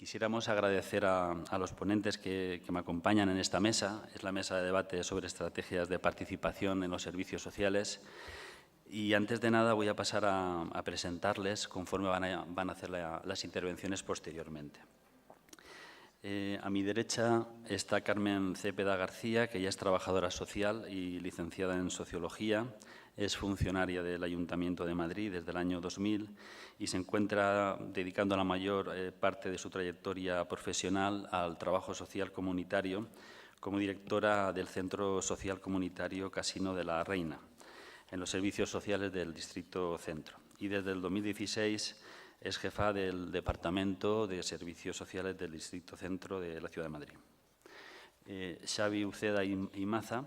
Quisiéramos agradecer a los ponentes que me acompañan en esta mesa. Es la mesa de debate sobre estrategias de participación en los servicios sociales. Y antes de nada voy a pasar a presentarles conforme van a hacer las intervenciones posteriormente. A mi derecha está Carmen Cepeda García, que ya es trabajadora social y licenciada en Sociología. Es funcionaria del Ayuntamiento de Madrid desde el año 2000 y se encuentra dedicando la mayor parte de su trayectoria profesional al trabajo social comunitario como directora del Centro Social Comunitario Casino de la Reina, en los servicios sociales del Distrito Centro. Y desde el 2016 es jefa del Departamento de Servicios Sociales del Distrito Centro de la Ciudad de Madrid. Xavi Uceda y Maza,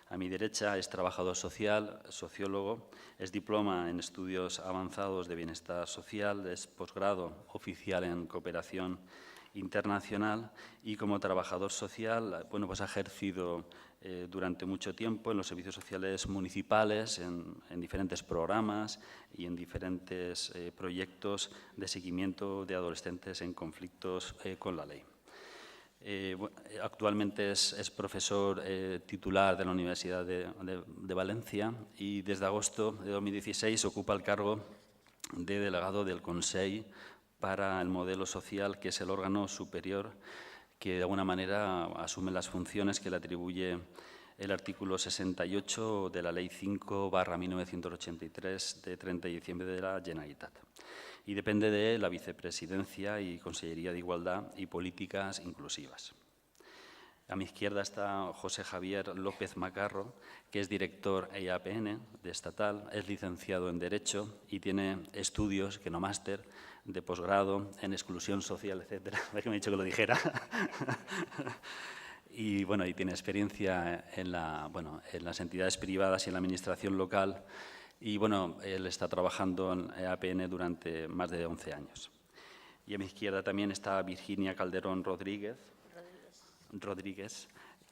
a mi derecha, es trabajador social, sociólogo, es diploma en estudios avanzados de bienestar social, es posgrado oficial en cooperación internacional y como trabajador social, bueno, pues ha ejercido durante mucho tiempo en los servicios sociales municipales, en diferentes programas y en diferentes proyectos de seguimiento de adolescentes en conflictos con la ley. Actualmente es profesor titular de la Universidad de Valencia y desde agosto de 2016 ocupa el cargo de delegado del Consell para el Modelo Social, que es el órgano superior que de alguna manera asume las funciones que le atribuye el artículo 68 de la Ley 5/1983 de 30 de diciembre de la Generalitat. Y depende de la Vicepresidencia y Consellería de Igualdad y Políticas Inclusivas. A mi izquierda está José Javier López Macarro, que es director EAPN de Estatal, es licenciado en Derecho y tiene estudios, que no máster, de posgrado en exclusión social, etcétera. Es que me he dicho que lo dijera. Y, bueno, y tiene experiencia en las entidades privadas y en la administración local. Y, bueno, él está trabajando en EAPN durante más de 11 años. Y a mi izquierda también está Virginia Calderón Rodríguez,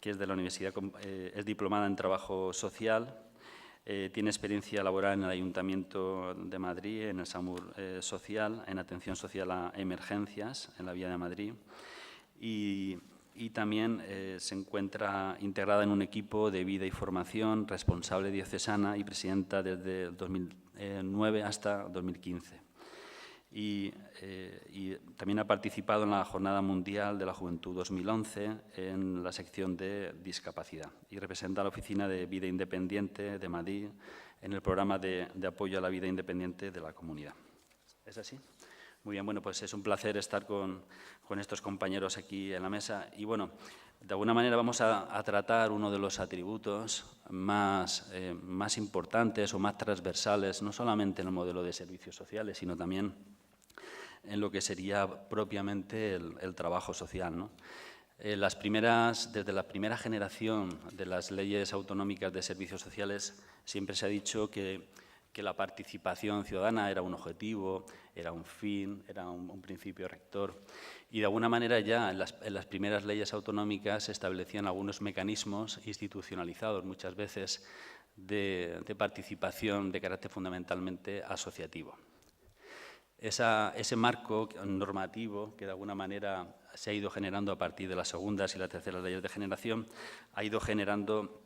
que es de la Universidad, es diplomada en Trabajo Social, tiene experiencia laboral en el Ayuntamiento de Madrid, en el SAMUR Social, en Atención Social a Emergencias, en la Vía de Madrid, y también se encuentra integrada en un equipo de vida y formación, responsable diocesana y presidenta desde 2009 hasta 2015. Y también ha participado en la Jornada Mundial de la Juventud 2011 en la sección de discapacidad y representa a la Oficina de Vida Independiente de Madrid en el programa de apoyo a la vida independiente de la comunidad. ¿Es así? Muy bien, bueno, pues es un placer estar con estos compañeros aquí en la mesa y, bueno, de alguna manera vamos a tratar uno de los atributos más importantes o más transversales, no solamente en el modelo de servicios sociales, sino también en lo que sería propiamente el trabajo social, ¿no? Desde la primera generación de las leyes autonómicas de servicios sociales siempre se ha dicho que la participación ciudadana era un objetivo, era un fin, era un principio rector. Y de alguna manera ya en las primeras leyes autonómicas se establecían algunos mecanismos institucionalizados muchas veces de participación de carácter fundamentalmente asociativo. Ese marco normativo que de alguna manera se ha ido generando a partir de las segundas y las terceras leyes de generación ha ido generando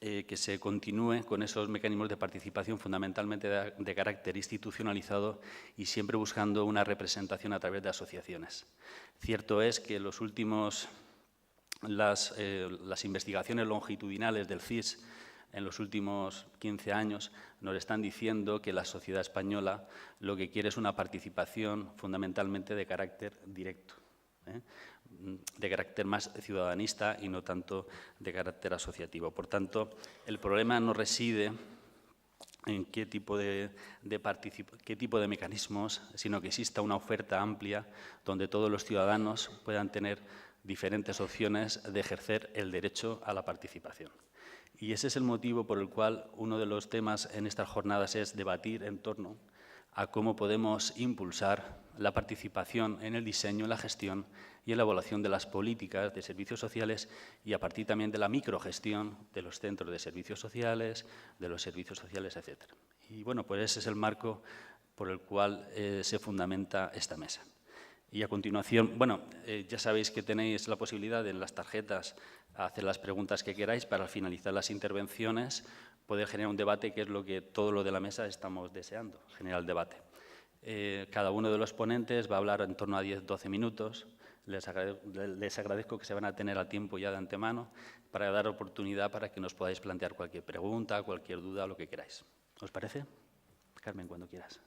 que se continúe con esos mecanismos de participación fundamentalmente de carácter institucionalizado y siempre buscando una representación a través de asociaciones. Cierto es que las investigaciones longitudinales del CIS en los últimos 15 años nos están diciendo que la sociedad española lo que quiere es una participación fundamentalmente de carácter directo, de carácter más ciudadanista y no tanto de carácter asociativo. Por tanto, el problema no reside en qué tipo de mecanismos, sino que exista una oferta amplia donde todos los ciudadanos puedan tener diferentes opciones de ejercer el derecho a la participación. Y ese es el motivo por el cual uno de los temas en estas jornadas es debatir en torno a cómo podemos impulsar la participación en el diseño, la gestión y en la evaluación de las políticas de servicios sociales y a partir también de la microgestión de los centros de servicios sociales, de los servicios sociales, etc. Y, bueno, pues ese es el marco por el cual se fundamenta esta mesa. Y a continuación, bueno, ya sabéis que tenéis la posibilidad de en las tarjetas hacer las preguntas que queráis para al finalizar las intervenciones poder generar un debate, que es lo que todo lo de la mesa estamos deseando, generar el debate. Cada uno de los ponentes va a hablar en torno a 10-12 minutos. Les agradezco que se van a tener a tiempo ya de antemano para dar oportunidad para que nos podáis plantear cualquier pregunta, cualquier duda, lo que queráis. ¿Os parece? Carmen, cuando quieras.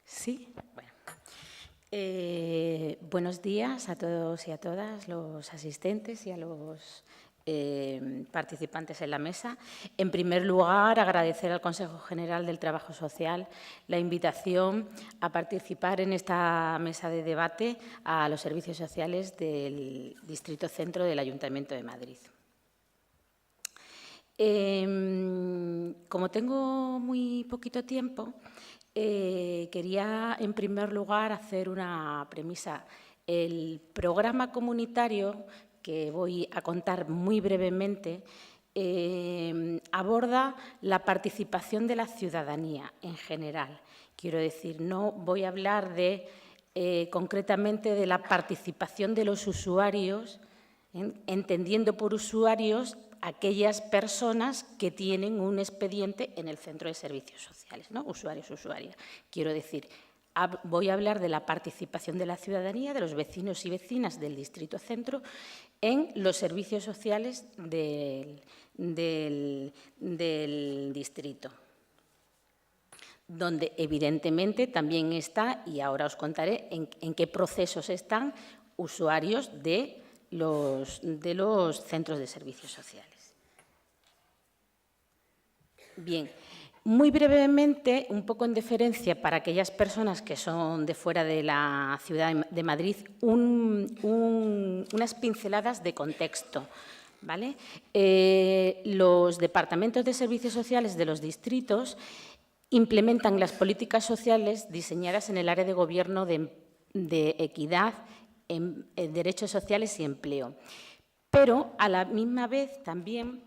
Sí, bueno. Buenos días a todos y a todas los asistentes y a los participantes en la mesa. En primer lugar, agradecer al Consejo General del Trabajo Social la invitación a participar en esta mesa de debate a los servicios sociales del Distrito Centro del Ayuntamiento de Madrid. Como tengo muy poquito tiempo, quería, en primer lugar, hacer una premisa. El programa comunitario, que voy a contar muy brevemente, aborda la participación de la ciudadanía en general. Quiero decir, no voy a hablar concretamente de la participación de los usuarios, entendiendo por usuarios aquellas personas que tienen un expediente en el centro de servicios sociales, ¿no? Usuarios, usuarias. Quiero decir, voy a hablar de la participación de la ciudadanía, de los vecinos y vecinas del Distrito Centro en los servicios sociales del distrito, donde evidentemente también está, y ahora os contaré en qué procesos están, usuarios de los centros de servicios sociales. Bien, muy brevemente, un poco en deferencia para aquellas personas que son de fuera de la ciudad de Madrid, unas pinceladas de contexto, ¿vale? Los departamentos de servicios sociales de los distritos implementan las políticas sociales diseñadas en el área de gobierno de equidad, en derechos sociales y empleo. Pero a la misma vez también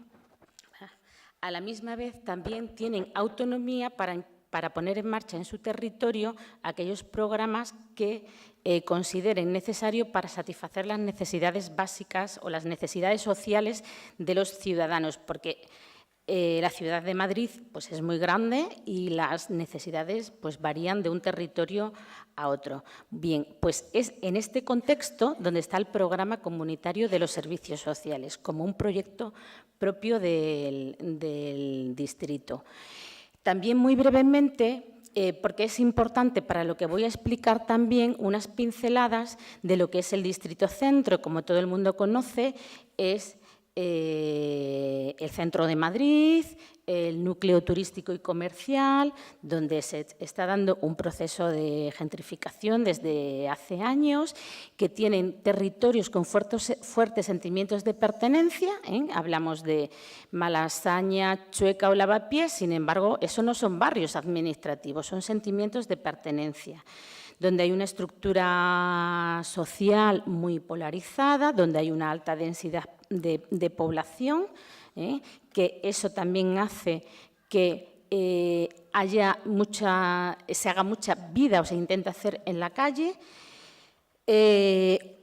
tienen autonomía para poner en marcha en su territorio aquellos programas que consideren necesario para satisfacer las necesidades básicas o las necesidades sociales de los ciudadanos, porque la ciudad de Madrid pues, es muy grande y las necesidades pues, varían de un territorio a otro. Bien, pues es en este contexto donde está el programa comunitario de los servicios sociales, como un proyecto propio del distrito. También muy brevemente, porque es importante para lo que voy a explicar también, unas pinceladas de lo que es el Distrito Centro. Como todo el mundo conoce, es el centro de Madrid, el núcleo turístico y comercial, donde se está dando un proceso de gentrificación desde hace años, que tienen territorios con fuertes sentimientos de pertenencia, ¿eh? Hablamos de Malasaña, Chueca o Lavapiés, sin embargo, eso no son barrios administrativos, son sentimientos de pertenencia, donde hay una estructura social muy polarizada, donde hay una alta densidad de población, que eso también hace que se haga mucha vida o se intenta hacer en la calle,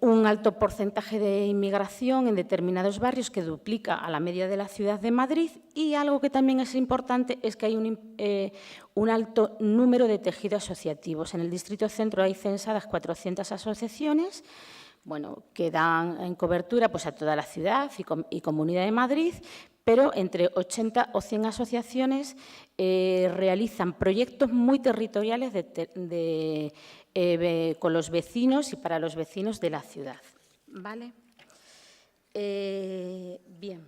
un alto porcentaje de inmigración en determinados barrios que duplica a la media de la ciudad de Madrid, y algo que también es importante es que hay un alto número de tejidos asociativos. En el Distrito Centro hay censadas 400 asociaciones, bueno, que dan en cobertura pues, a toda la ciudad y Comunidad de Madrid, pero entre 80 o 100 asociaciones realizan proyectos muy territoriales con los vecinos y para los vecinos de la ciudad. ¿Vale? Bien.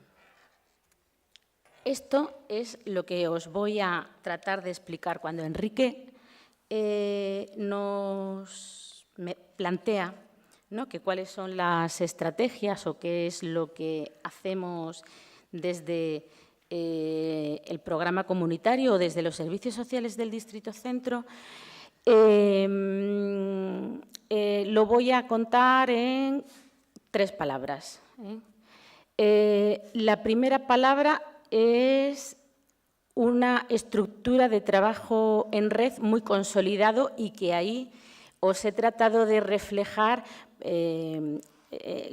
Esto es lo que os voy a tratar de explicar cuando Enrique nos plantea, ¿no?, que cuáles son las estrategias o qué es lo que hacemos desde el programa comunitario o desde los servicios sociales del Distrito Centro. Lo voy a contar en 3 palabras. La primera palabra es una estructura de trabajo en red muy consolidado y que ahí os he tratado de reflejar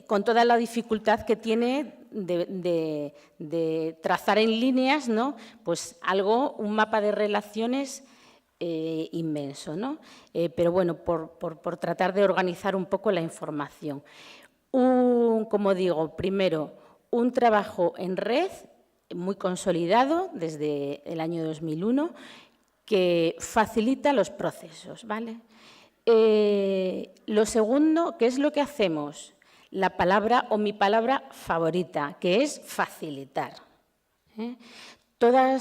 con toda la dificultad que tiene de trazar en líneas, ¿no? Pues un mapa de relaciones inmenso, ¿no? Pero bueno, por tratar de organizar un poco la información. Como digo, primero, un trabajo en red muy consolidado desde el año 2001 que facilita los procesos, ¿vale? Lo segundo, ¿qué es lo que hacemos? La palabra o mi palabra favorita, que es facilitar. Toda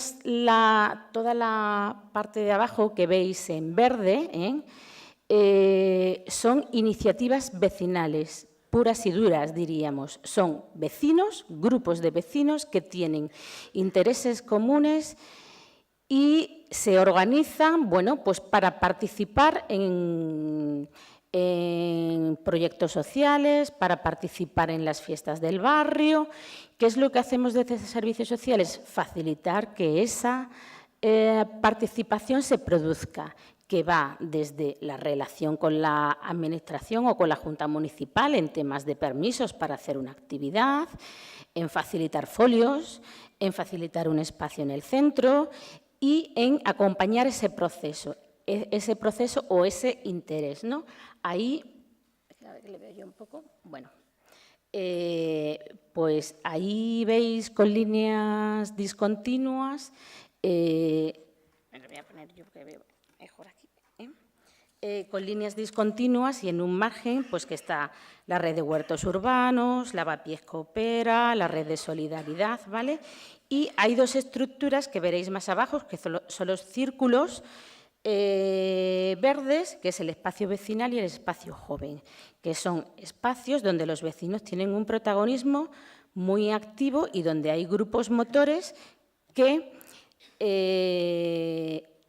la parte de abajo que veis en verde son iniciativas vecinales, puras y duras, diríamos. Son vecinos, grupos de vecinos que tienen intereses comunes y se organizan, bueno, pues para participar en proyectos sociales, para participar en las fiestas del barrio. ¿Qué es lo que hacemos desde servicios sociales? Facilitar que esa participación se produzca, que va desde la relación con la Administración o con la Junta Municipal en temas de permisos para hacer una actividad, en facilitar folios, en facilitar un espacio en el centro y en acompañar ese proceso o ese interés, ¿no? Ahí, a ver que le veo yo un poco, bueno, pues ahí veis con líneas discontinuas, me lo voy a poner yo porque veo mejor aquí, con líneas discontinuas y en un margen pues que está la red de huertos urbanos, Lavapiés Coopera, la red de solidaridad, ¿vale? Y hay dos estructuras que veréis más abajo, que son los círculos verdes, que es el espacio vecinal y el espacio joven, que son espacios donde los vecinos tienen un protagonismo muy activo y donde hay grupos motores que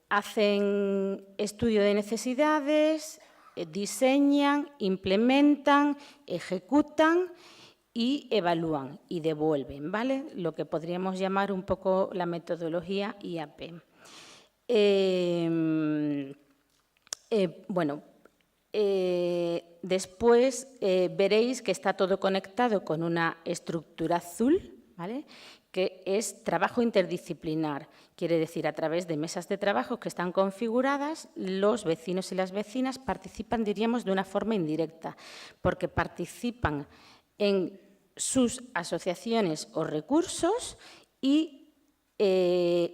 hacen estudio de necesidades, diseñan, implementan, ejecutan y evalúan y devuelven, ¿vale? Lo que podríamos llamar un poco la metodología IAP. Después veréis que está todo conectado con una estructura azul, ¿vale? Que es trabajo interdisciplinar. Quiere decir, a través de mesas de trabajo que están configuradas, los vecinos y las vecinas participan, diríamos, de una forma indirecta, porque participan en sus asociaciones o recursos y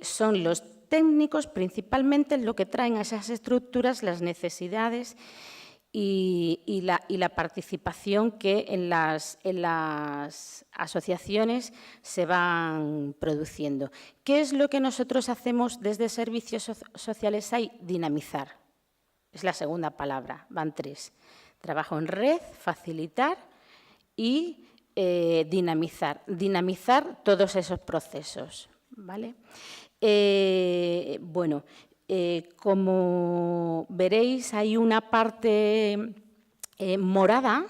son los técnicos principalmente lo que traen a esas estructuras las necesidades y la participación que en las asociaciones se van produciendo. ¿Qué es lo que nosotros hacemos desde Servicios Sociales ahí? Dinamizar. Es la segunda palabra, van tres. Trabajo en red, facilitar y dinamizar. Dinamizar todos esos procesos, ¿vale? Como veréis, hay una parte morada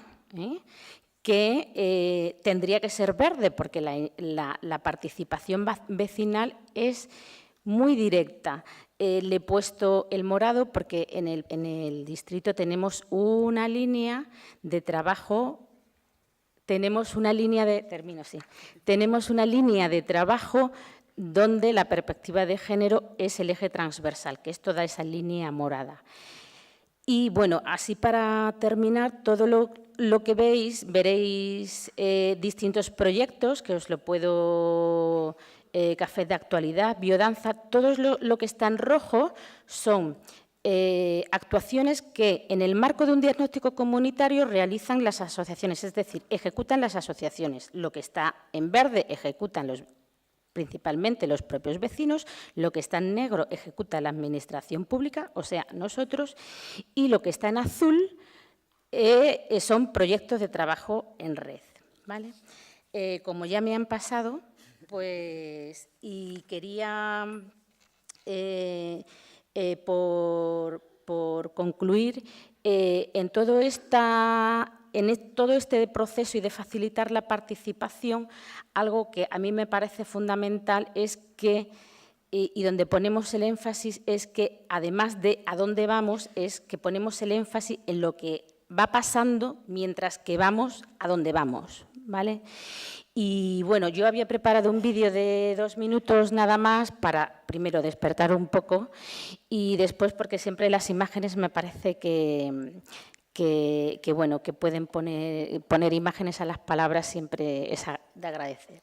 que tendría que ser verde porque la participación vecinal es muy directa. Le he puesto el morado porque en el distrito tenemos una línea de trabajo. Tenemos una línea de trabajo donde la perspectiva de género es el eje transversal, que es toda esa línea morada. Y, bueno, así para terminar, todo lo que veréis distintos proyectos, que os lo puedo… Café de actualidad, biodanza, todo lo que está en rojo son actuaciones que en el marco de un diagnóstico comunitario realizan las asociaciones, es decir, ejecutan las asociaciones. Lo que está en verde ejecutan principalmente los propios vecinos, lo que está en negro ejecuta la Administración Pública, o sea, nosotros, y lo que está en azul son proyectos de trabajo en red, ¿vale? Como ya me han pasado, pues, y quería, por concluir, en todo este proceso y de facilitar la participación, algo que a mí me parece fundamental es que y donde ponemos el énfasis es que, además de a dónde vamos, es que ponemos el énfasis en lo que va pasando mientras que vamos a dónde vamos, ¿vale? Y, bueno, yo había preparado un vídeo de 2 minutos nada más para, primero, despertar un poco y después porque siempre las imágenes me parece que pueden poner imágenes a las palabras siempre es de agradecer.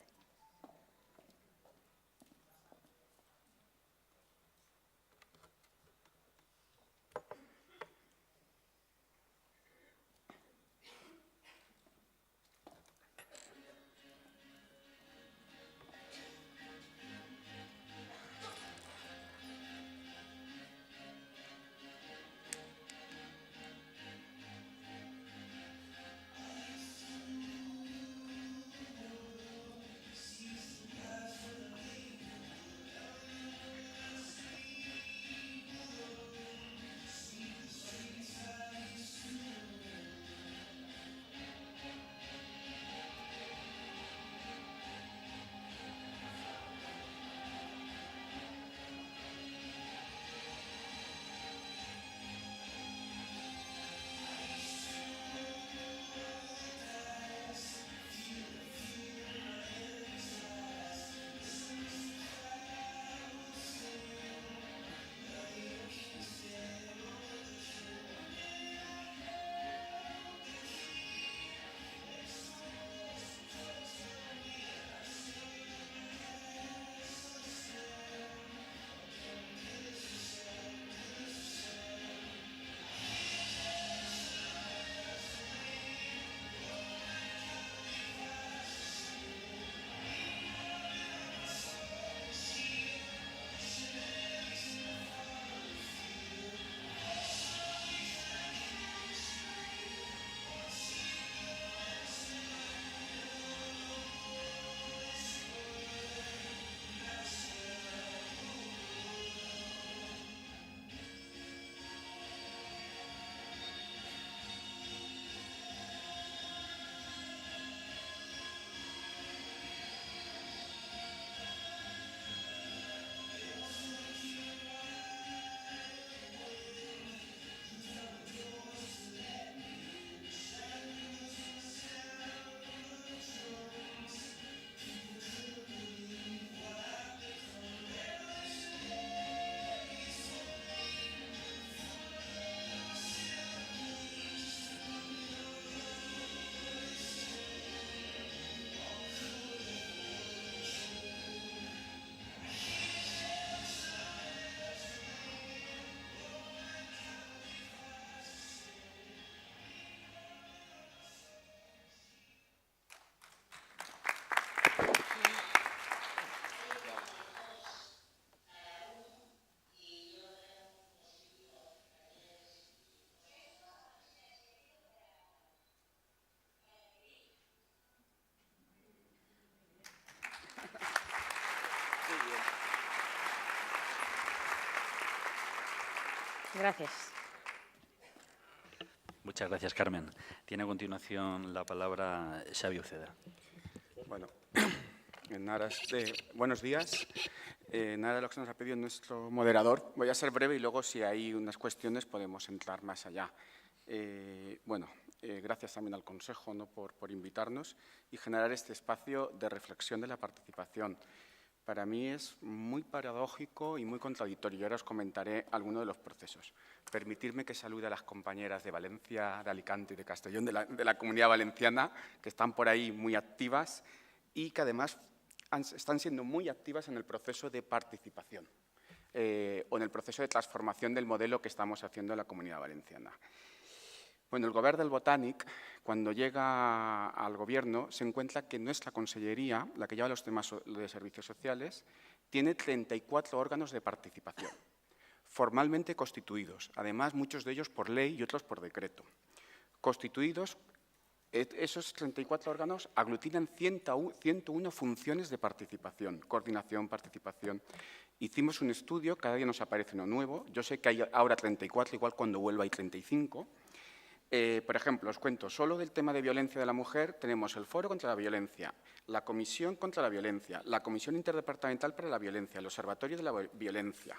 Gracias. Muchas gracias, Carmen. Tiene a continuación la palabra Xavi Uceda. Bueno, en aras de buenos días. Nada de lo que se nos ha pedido nuestro moderador. Voy a ser breve y luego, si hay unas cuestiones, podemos entrar más allá. Gracias también al Consejo, ¿no?, por invitarnos y generar este espacio de reflexión de la participación. Para mí es muy paradójico y muy contradictorio. Y ahora os comentaré algunos de los procesos. Permitirme que salude a las compañeras de Valencia, de Alicante y de Castellón, de la Comunidad Valenciana, que están por ahí muy activas y que además están siendo muy activas en el proceso de participación o en el proceso de transformación del modelo que estamos haciendo en la Comunidad Valenciana. Bueno, el Govern del Botànic, cuando llega al Gobierno, se encuentra que nuestra consellería, la que lleva los temas de servicios sociales, tiene 34 órganos de participación, formalmente constituidos, además muchos de ellos por ley y otros por decreto. Constituidos, esos 34 órganos aglutinan 101 funciones de participación, coordinación, participación. Hicimos un estudio, cada día nos aparece uno nuevo, yo sé que hay ahora 34, igual cuando vuelva hay 35, Por ejemplo, os cuento, solo del tema de violencia de la mujer tenemos el Foro contra la Violencia, la Comisión contra la Violencia, la Comisión Interdepartamental para la Violencia, el Observatorio de la Violencia,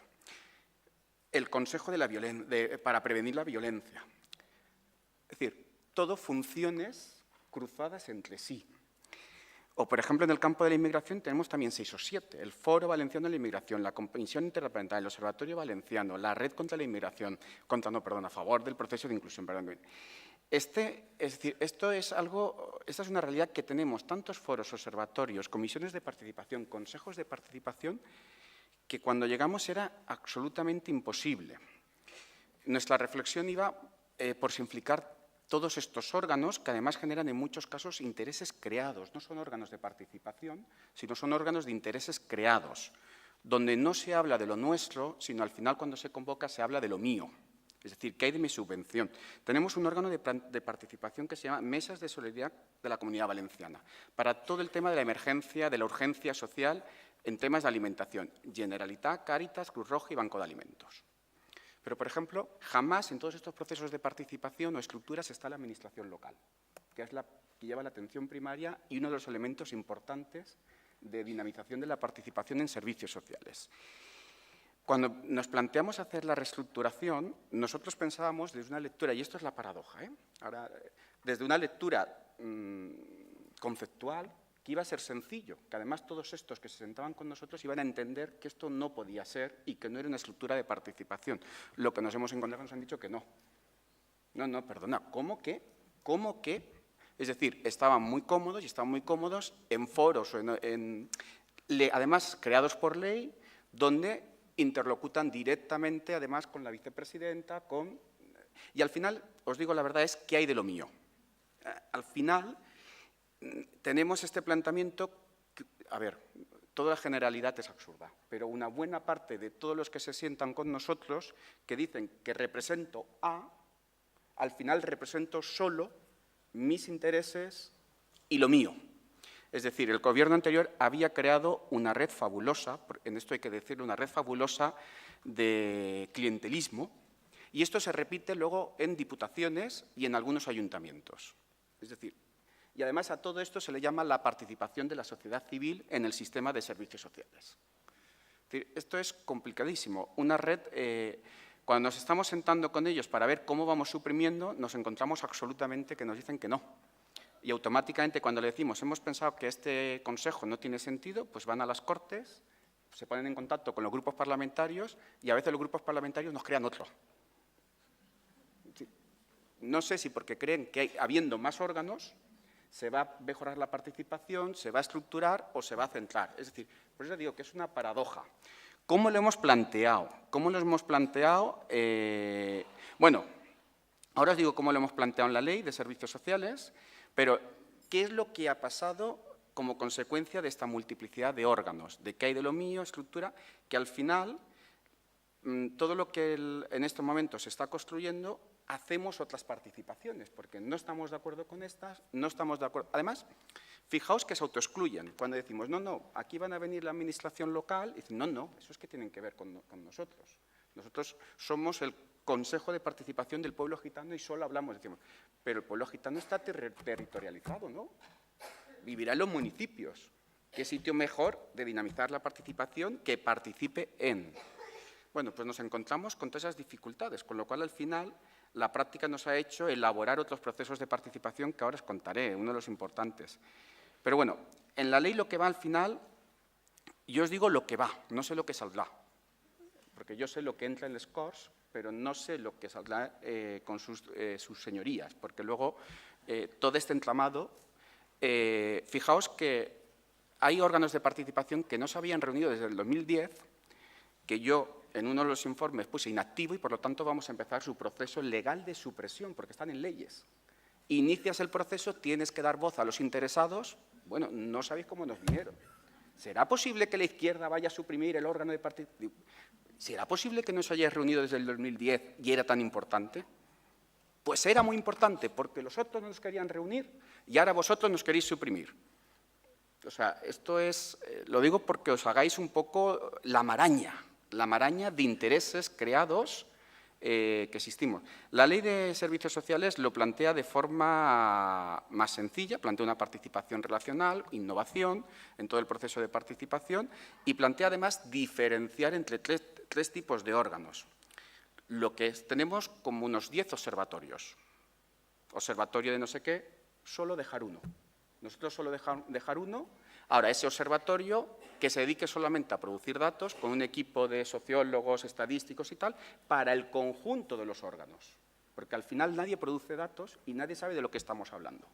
el Consejo para prevenir la violencia. Es decir, todo funciones cruzadas entre sí. O, por ejemplo, en el campo de la inmigración tenemos también 6 o 7. El Foro Valenciano de la Inmigración, la Comisión Interdepartamental, el Observatorio Valenciano, la Red contra la Inmigración, a favor del proceso de inclusión. Es decir, esta es una realidad que tenemos tantos foros, observatorios, comisiones de participación, consejos de participación, que cuando llegamos era absolutamente imposible. Nuestra reflexión iba por simplificar todos estos órganos, que además generan en muchos casos intereses creados. No son órganos de participación, sino son órganos de intereses creados, donde no se habla de lo nuestro, sino al final cuando se convoca se habla de lo mío. Es decir, ¿qué hay de mi subvención? Tenemos un órgano de participación que se llama Mesas de Solidaridad de la Comunidad Valenciana, para todo el tema de la emergencia, de la urgencia social en temas de alimentación. Generalitat, Cáritas, Cruz Roja y Banco de Alimentos. Pero, por ejemplo, jamás en todos estos procesos de participación o estructuras está la administración local, que es la que lleva la atención primaria y uno de los elementos importantes de dinamización de la participación en servicios sociales. Cuando nos planteamos hacer la reestructuración, nosotros pensábamos desde una lectura, y esto es la paradoja, ahora, desde una lectura conceptual, que iba a ser sencillo, que además todos estos que se sentaban con nosotros iban a entender que esto no podía ser y que no era una estructura de participación. Lo que nos hemos encontrado nos han dicho que no. No, perdona, ¿cómo que? ¿Cómo que? Es decir, estaban muy cómodos y estaban muy cómodos en foros, además creados por ley, donde interlocutan directamente, además, con la vicepresidenta, y al final, os digo la verdad, es ¿qué hay de lo mío? Al final tenemos este planteamiento, a ver, toda la generalidad es absurda, pero una buena parte de todos los que se sientan con nosotros, que dicen que represento al final represento solo mis intereses y lo mío. Es decir, el gobierno anterior había creado una red fabulosa, en esto hay que decirlo, una red fabulosa de clientelismo, y esto se repite luego en diputaciones y en algunos ayuntamientos. Es decir, y además a todo esto se le llama la participación de la sociedad civil en el sistema de servicios sociales. Es decir, esto es complicadísimo. Una red, cuando nos estamos sentando con ellos para ver cómo vamos suprimiendo, nos encontramos absolutamente que nos dicen que no. Y automáticamente cuando le decimos hemos pensado que este consejo no tiene sentido, pues van a las Cortes, se ponen en contacto con los grupos parlamentarios y a veces los grupos parlamentarios nos crean otro. No sé si porque creen que habiendo más órganos se va a mejorar la participación, se va a estructurar o se va a centrar. Es decir, por eso digo que es una paradoja. ¿Cómo lo hemos planteado? ¿Cómo lo hemos planteado? Bueno, ahora os digo cómo lo hemos planteado en la Ley de Servicios Sociales, pero ¿qué es lo que ha pasado como consecuencia de esta multiplicidad de órganos? ¿De qué hay de lo mío, estructura? Que al final, todo lo que en estos momentos se está construyendo, hacemos otras participaciones, porque no estamos de acuerdo con estas, no estamos de acuerdo. Además, fijaos que se autoexcluyen. Cuando decimos, no, aquí van a venir la administración local, y dicen, no, eso es que tienen que ver con nosotros. Nosotros somos el Consejo de Participación del Pueblo Gitano y solo hablamos, decimos, pero el pueblo gitano está territorializado, ¿no? Vivirá en los municipios. ¿Qué sitio mejor de dinamizar la participación que participe en? Bueno, pues nos encontramos con todas esas dificultades, con lo cual, al final, la práctica nos ha hecho elaborar otros procesos de participación que ahora os contaré, uno de los importantes. Pero bueno, en la ley lo que va al final, yo os digo lo que va, no sé lo que saldrá, porque yo sé lo que entra en el SCORS, pero no sé lo que saldrá con sus señorías, porque luego todo este entramado, fijaos que hay órganos de participación que no se habían reunido desde el 2010, que yo en uno de los informes puse inactivo y por lo tanto vamos a empezar su proceso legal de supresión, porque están en leyes. Inicias el proceso, tienes que dar voz a los interesados, bueno, no sabéis cómo nos vinieron. ¿Será posible que la izquierda vaya a suprimir el órgano de participación? ¿Será posible que no os hayáis reunido desde el 2010 y era tan importante? Pues era muy importante, porque los otros no nos querían reunir y ahora vosotros nos queréis suprimir. O sea, esto es, lo digo porque os hagáis un poco la maraña de intereses creados que existimos. La Ley de Servicios Sociales lo plantea de forma más sencilla, plantea una participación relacional, innovación en todo el proceso de participación y plantea además diferenciar entre tres tipos de órganos. Lo que tenemos como unos 10 observatorios. Observatorio de no sé qué, solo dejar uno. Nosotros solo dejar uno. Ahora, ese observatorio que se dedique solamente a producir datos con un equipo de sociólogos, estadísticos y tal, para el conjunto de los órganos. Porque al final nadie produce datos y nadie sabe de lo que estamos hablando.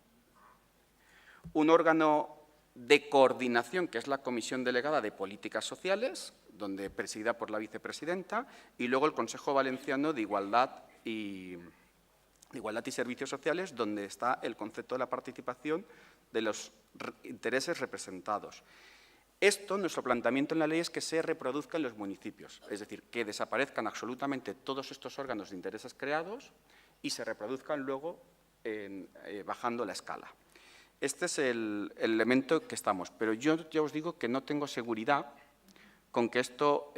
Un órgano de coordinación, que es la Comisión Delegada de Políticas Sociales, donde presidida por la vicepresidenta, y luego el Consejo Valenciano de Igualdad y Servicios Sociales, donde está el concepto de la participación de los intereses representados. Esto, nuestro planteamiento en la ley es que se reproduzca en los municipios, es decir, que desaparezcan absolutamente todos estos órganos de intereses creados y se reproduzcan luego bajando la escala. Este es el elemento que estamos, pero yo ya os digo que no tengo seguridad con que esto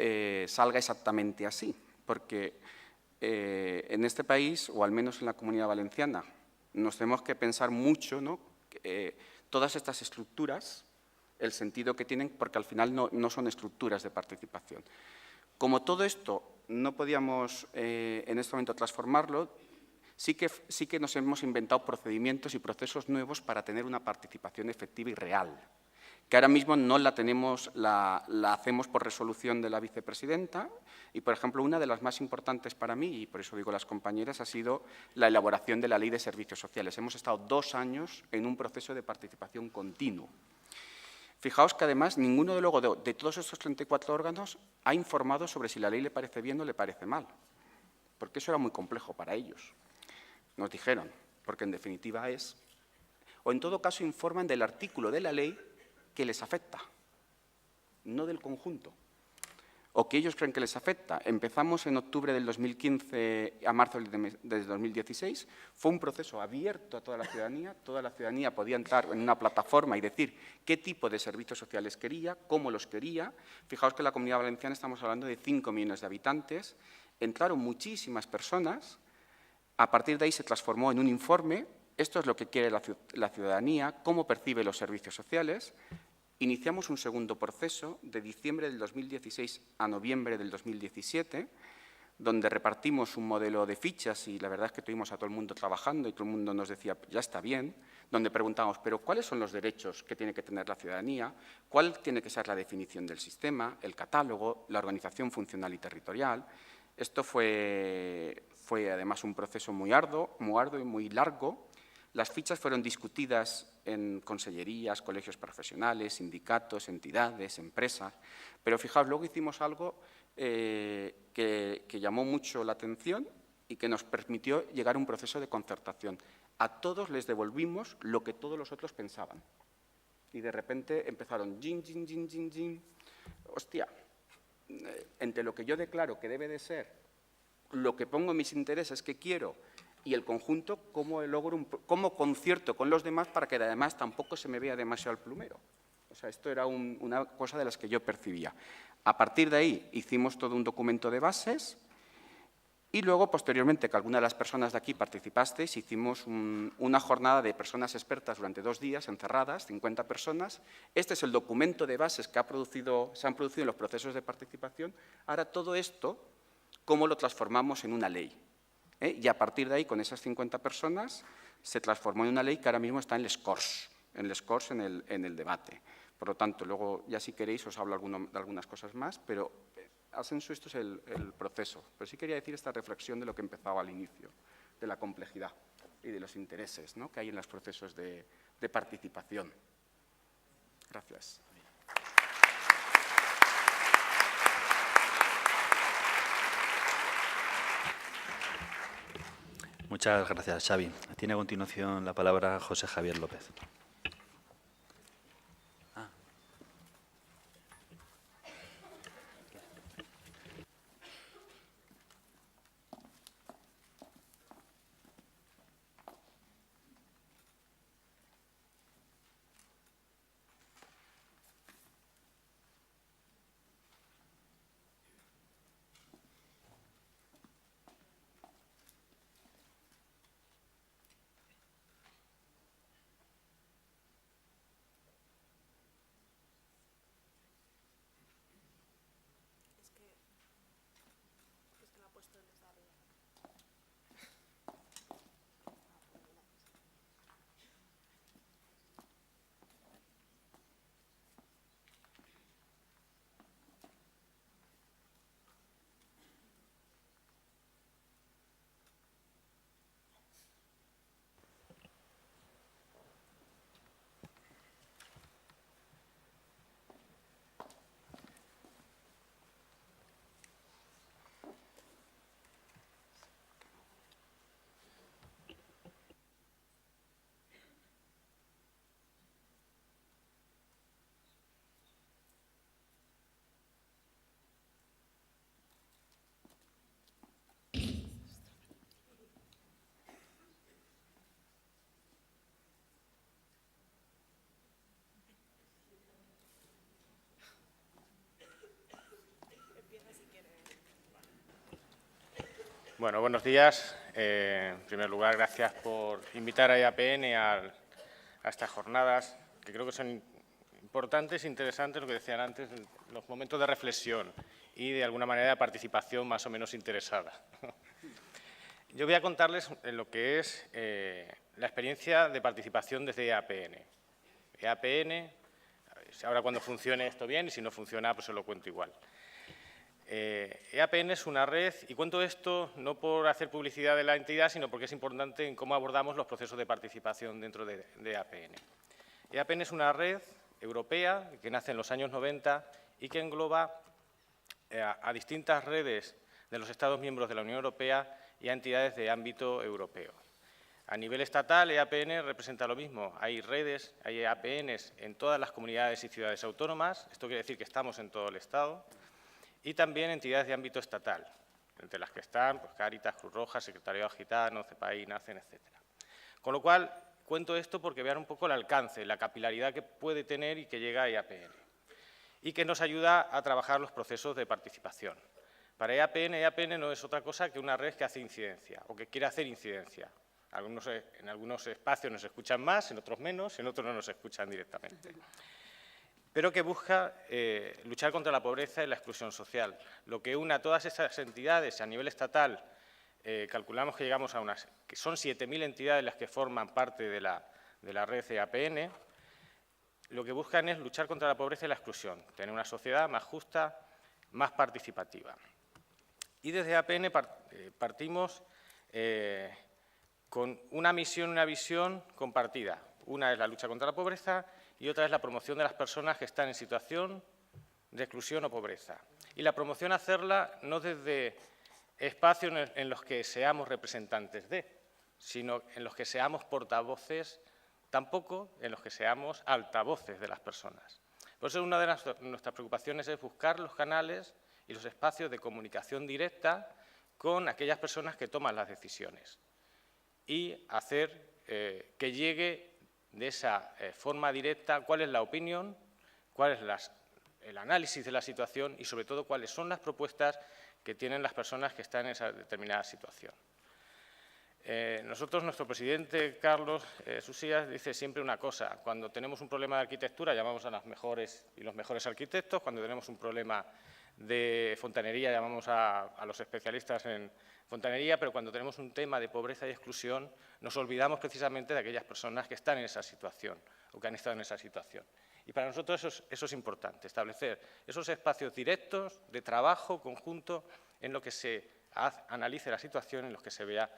salga exactamente así, porque en este país, o al menos en la Comunidad Valenciana, nos tenemos que pensar mucho, ¿no? Todas estas estructuras, el sentido que tienen, porque al final no son estructuras de participación. Como todo esto no podíamos en este momento transformarlo, sí que nos hemos inventado procedimientos y procesos nuevos para tener una participación efectiva y real, que ahora mismo no la tenemos, la hacemos por resolución de la vicepresidenta y, por ejemplo, una de las más importantes para mí, y por eso digo las compañeras, ha sido la elaboración de la Ley de Servicios Sociales. Hemos estado 2 años en un proceso de participación continuo. Fijaos que, además, ninguno de todos estos 34 órganos ha informado sobre si la ley le parece bien o le parece mal, porque eso era muy complejo para ellos. Nos dijeron, porque en definitiva o en todo caso informan del artículo de la ley que les afecta, no del conjunto, o que ellos creen que les afecta. Empezamos en octubre del 2015 a marzo del 2016, fue un proceso abierto a toda la ciudadanía podía entrar en una plataforma y decir qué tipo de servicios sociales quería, cómo los quería. Fijaos que en la Comunidad Valenciana estamos hablando de 5 millones de habitantes, entraron muchísimas personas, a partir de ahí se transformó en un informe. Esto es lo que quiere la ciudadanía, cómo percibe los servicios sociales. Iniciamos un segundo proceso de diciembre del 2016 a noviembre del 2017, donde repartimos un modelo de fichas y la verdad es que tuvimos a todo el mundo trabajando y todo el mundo nos decía, ya está bien, donde preguntábamos, pero ¿cuáles son los derechos que tiene que tener la ciudadanía? ¿Cuál tiene que ser la definición del sistema, el catálogo, la organización funcional y territorial? Esto fue además un proceso muy arduo y muy largo. Las fichas fueron discutidas en consellerías, colegios profesionales, sindicatos, entidades, empresas, pero fijaos, luego hicimos algo que llamó mucho la atención y que nos permitió llegar a un proceso de concertación. A todos les devolvimos lo que todos los otros pensaban. Y de repente empezaron, hostia, entre lo que yo declaro que debe de ser, lo que pongo en mis intereses que quiero, y el conjunto, cómo concierto con los demás para que además tampoco se me vea demasiado el plumero. O sea, esto era una cosa de las que yo percibía. A partir de ahí hicimos todo un documento de bases y luego, posteriormente, que algunas de las personas de aquí participasteis, hicimos una jornada de personas expertas durante 2 días, encerradas, 50 personas. Este es el documento de bases que se han producido en los procesos de participación. Ahora, todo esto, ¿cómo lo transformamos en una ley? Y a partir de ahí, con esas 50 personas, se transformó en una ley que ahora mismo está en el SCORS, en el debate. Por lo tanto, luego, ya si queréis, os hablo de algunas cosas más, pero Asensu, esto es el proceso. Pero sí quería decir esta reflexión de lo que empezaba al inicio, de la complejidad y de los intereses, ¿no?, que hay en los procesos de participación. Gracias. Muchas gracias, Xavi. Tiene a continuación la palabra José Javier López. Bueno, buenos días. En primer lugar, gracias por invitar a EAPN a estas jornadas, que creo que son importantes e interesantes, lo que decían antes, los momentos de reflexión y, de alguna manera, de participación más o menos interesada. Yo voy a contarles lo que es la experiencia de participación desde EAPN. EAPN, ahora cuando funcione esto bien, y si no funciona, pues se lo cuento igual. EAPN es una red, y cuento esto no por hacer publicidad de la entidad, sino porque es importante en cómo abordamos los procesos de participación dentro de EAPN. EAPN es una red europea que nace en los años 90 y que engloba a distintas redes de los Estados miembros de la Unión Europea y a entidades de ámbito europeo. A nivel estatal, EAPN representa lo mismo. Hay redes, hay EAPNs en todas las comunidades y ciudades autónomas. Esto quiere decir que estamos en todo el Estado. Y también entidades de ámbito estatal, entre las que están pues, Cáritas, Cruz Roja, Secretariado Gitano, CEPAI, NACEN, etc. Con lo cual, cuento esto porque vean un poco el alcance, la capilaridad que puede tener y que llega a EAPN, y que nos ayuda a trabajar los procesos de participación. Para EAPN no es otra cosa que una red que hace incidencia, o que quiere hacer incidencia. En algunos espacios nos escuchan más, en otros menos, en otros no nos escuchan directamente. Pero que busca luchar contra la pobreza y la exclusión social. Lo que une a todas esas entidades a nivel estatal, calculamos que llegamos a que son 7.000 entidades las que forman parte de la red EAPN, lo que buscan es luchar contra la pobreza y la exclusión, tener una sociedad más justa, más participativa. Y desde EAPN partimos con una misión y una visión compartida. Una es la lucha contra la pobreza y otra es la promoción de las personas que están en situación de exclusión o pobreza. Y la promoción hacerla no desde espacios en los que seamos representantes de, sino en los que seamos portavoces, tampoco en los que seamos altavoces de las personas. Por eso una de nuestras preocupaciones es buscar los canales y los espacios de comunicación directa con aquellas personas que toman las decisiones y hacer que llegue de esa forma directa cuál es la opinión, cuál es el análisis de la situación y, sobre todo, cuáles son las propuestas que tienen las personas que están en esa determinada situación. Nuestro presidente, Carlos Susías, dice siempre una cosa. Cuando tenemos un problema de arquitectura, llamamos a las mejores y los mejores arquitectos. Cuando tenemos un problema de fontanería, llamamos a los especialistas en fontanería, pero cuando tenemos un tema de pobreza y exclusión, nos olvidamos precisamente de aquellas personas que están en esa situación o que han estado en esa situación. Y para nosotros eso es importante, establecer esos espacios directos de trabajo conjunto en los que se analice la situación, en los que se vea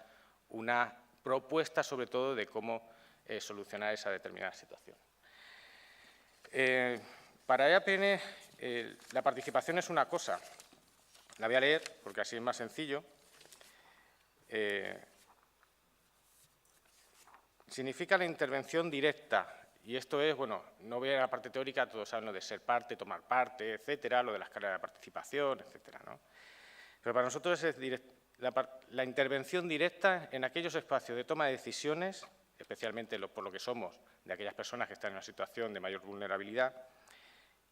una propuesta, sobre todo, de cómo solucionar esa determinada situación. Para EAPN, la participación es una cosa. La voy a leer porque así es más sencillo. Significa la intervención directa, y esto es, bueno, no voy a ir a la parte teórica, todos saben lo de ser parte, tomar parte, etcétera, lo de la escala de participación, etcétera, ¿no? Pero para nosotros es la intervención directa en aquellos espacios de toma de decisiones, especialmente por lo que somos de aquellas personas que están en una situación de mayor vulnerabilidad,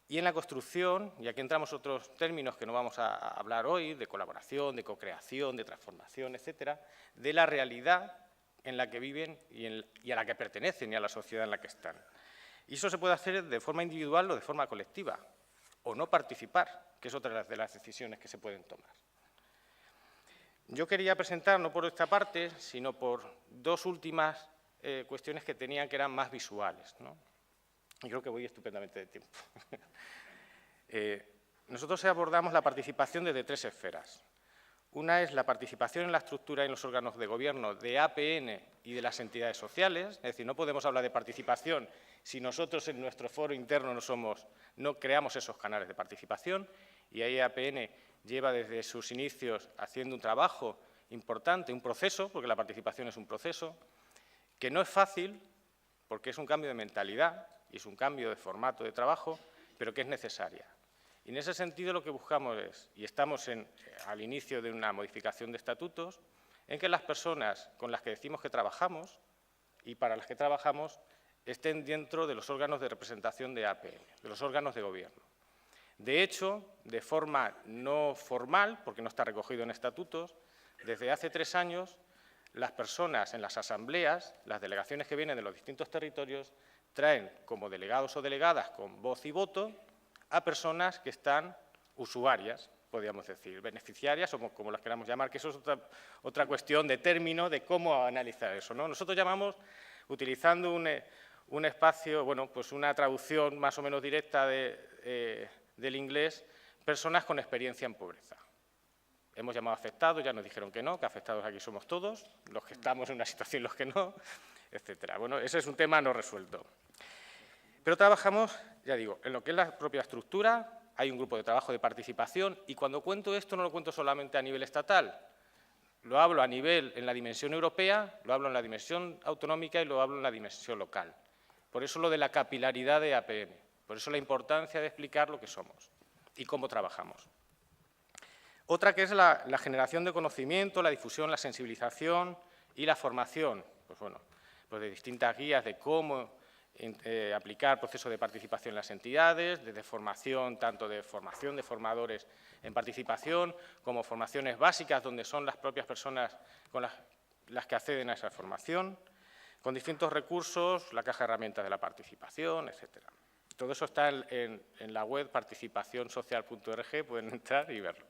y en la construcción, y aquí entramos otros términos que no vamos a hablar hoy, de colaboración, de co-creación, de transformación, etcétera, de la realidad en la que viven y a la que pertenecen y a la sociedad en la que están. Y eso se puede hacer de forma individual o de forma colectiva, o no participar, que es otra de las decisiones que se pueden tomar. Yo quería presentar, no por esta parte, sino por dos últimas cuestiones que tenían que eran más visuales, ¿no? Y creo que voy estupendamente de tiempo. Nosotros abordamos la participación desde tres esferas. Una es la participación en la estructura y en los órganos de gobierno de EAPN y de las entidades sociales. Es decir, no podemos hablar de participación si nosotros en nuestro foro interno no creamos esos canales de participación. Y ahí EAPN lleva desde sus inicios haciendo un trabajo importante, un proceso, porque la participación es un proceso, que no es fácil porque es un cambio de mentalidad y es un cambio de formato de trabajo, pero que es necesaria. Y en ese sentido lo que buscamos es, y estamos al inicio de una modificación de estatutos, en que las personas con las que decimos que trabajamos y para las que trabajamos estén dentro de los órganos de representación de EAPN, de los órganos de gobierno. De hecho, de forma no formal, porque no está recogido en estatutos, Desde hace 3 años, las personas en las asambleas, las delegaciones que vienen de los distintos territorios, traen como delegados o delegadas con voz y voto a personas que están usuarias, podríamos decir, beneficiarias o como las queramos llamar, que eso es otra cuestión de término de cómo analizar eso, ¿no? Nosotros llamamos, utilizando un espacio, bueno, pues una traducción más o menos directa del inglés, personas con experiencia en pobreza. Hemos llamado afectados, ya nos dijeron que no, que afectados aquí somos todos, los que estamos en una situación, los que no, etcétera. Bueno, ese es un tema no resuelto. Pero trabajamos, ya digo, en lo que es la propia estructura, hay un grupo de trabajo de participación y cuando cuento esto no lo cuento solamente a nivel estatal, lo hablo a nivel en la dimensión europea, lo hablo en la dimensión autonómica y lo hablo en la dimensión local. Por eso lo de la capilaridad de APN, por eso la importancia de explicar lo que somos y cómo trabajamos. Otra que es la generación de conocimiento, la difusión, la sensibilización y la formación, pues bueno, pues de distintas guías de cómo aplicar procesos de participación en las entidades, desde formación, tanto de formación de formadores en participación, como formaciones básicas, donde son las propias personas con las que acceden a esa formación, con distintos recursos, la caja de herramientas de la participación, etcétera. Todo eso está en la web participacionsocial.org, pueden entrar y verlo.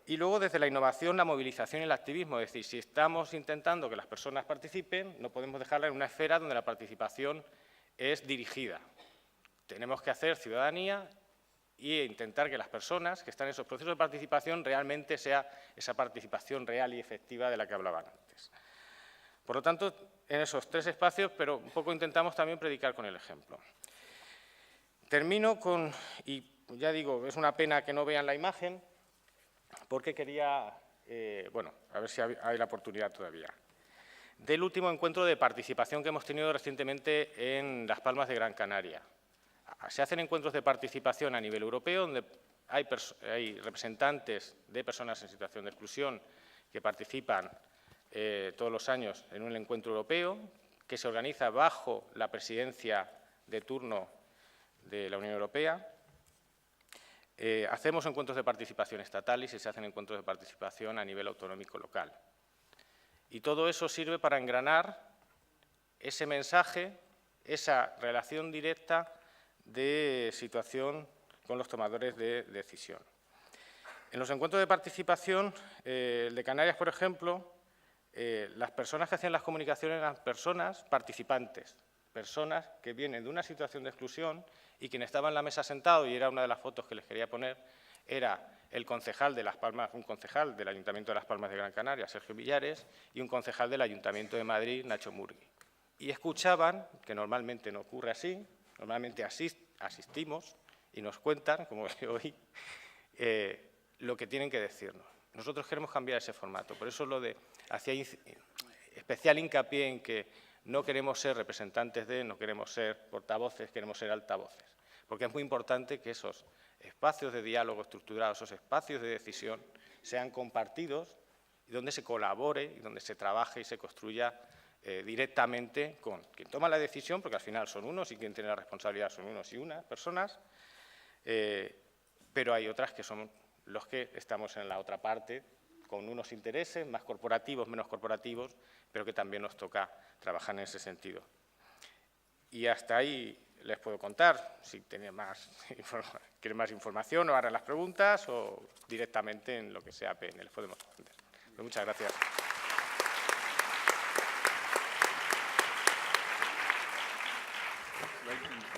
Y luego, desde la innovación, la movilización y el activismo, es decir, si estamos intentando que las personas participen, no podemos dejarla en una esfera donde la participación es dirigida. Tenemos que hacer ciudadanía e intentar que las personas que están en esos procesos de participación realmente sea esa participación real y efectiva de la que hablaban antes. Por lo tanto, en esos 3 espacios, pero un poco intentamos también predicar con el ejemplo. Termino con, y ya digo, es una pena que no vean la imagen, porque quería, bueno, a ver si hay la oportunidad todavía, del último encuentro de participación que hemos tenido recientemente en Las Palmas de Gran Canaria. Se hacen encuentros de participación a nivel europeo, donde hay representantes de personas en situación de exclusión que participan todos los años en un encuentro europeo, que se organiza bajo la presidencia de turno de la Unión Europea. Hacemos encuentros de participación estatales y se hacen encuentros de participación a nivel autonómico local. Y todo eso sirve para engranar ese mensaje, esa relación directa de situación con los tomadores de decisión. En los encuentros de participación, el de Canarias, por ejemplo, las personas que hacían las comunicaciones eran personas participantes, personas que vienen de una situación de exclusión y quien estaba en la mesa sentado, y era una de las fotos que les quería poner, era el concejal de Las Palmas, un concejal del Ayuntamiento de Las Palmas de Gran Canaria, Sergio Villares, y un concejal del Ayuntamiento de Madrid, Nacho Murgui. Y escuchaban, que normalmente no ocurre así, normalmente asistimos y nos cuentan, como hoy, lo que tienen que decirnos. Nosotros queremos cambiar ese formato, por eso hacía especial hincapié en que no queremos ser representantes no queremos ser portavoces, queremos ser altavoces, porque es muy importante que esos espacios de diálogo estructurado, esos espacios de decisión, sean compartidos y donde se colabore y donde se trabaje y se construya directamente con quien toma la decisión, porque al final son unos y quien tiene la responsabilidad son unos y unas personas, pero hay otras que son los que estamos en la otra parte, con unos intereses más corporativos, menos corporativos, pero que también nos toca trabajar en ese sentido. Y hasta ahí les puedo contar, si quieren más información o harán las preguntas o directamente en lo que sea APN, les podemos responder. Pues muchas gracias.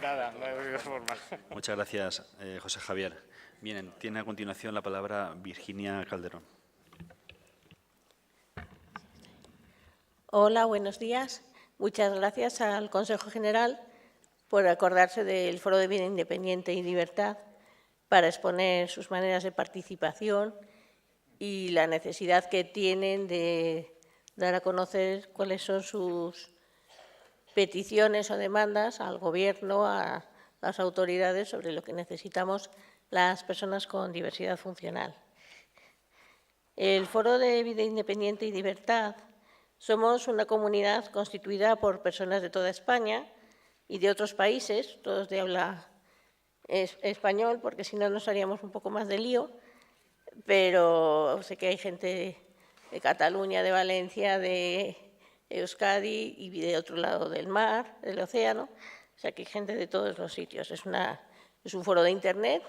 Nada, no hay de forma. Muchas gracias, José Javier. Bien, tiene a continuación la palabra Virginia Calderón. Hola, buenos días. Muchas gracias al Consejo General por acordarse del Foro de Vida Independiente y Libertad para exponer sus maneras de participación y la necesidad que tienen de dar a conocer cuáles son sus peticiones o demandas al Gobierno, a las autoridades sobre lo que necesitamos las personas con diversidad funcional. El Foro de Vida Independiente y Libertad somos una comunidad constituida por personas de toda España y de otros países, todos de habla español, porque si no nos haríamos un poco más de lío, pero sé que hay gente de Cataluña, de Valencia, de Euskadi y de otro lado del mar, del océano. O sea, que hay gente de todos los sitios. Es un foro de Internet,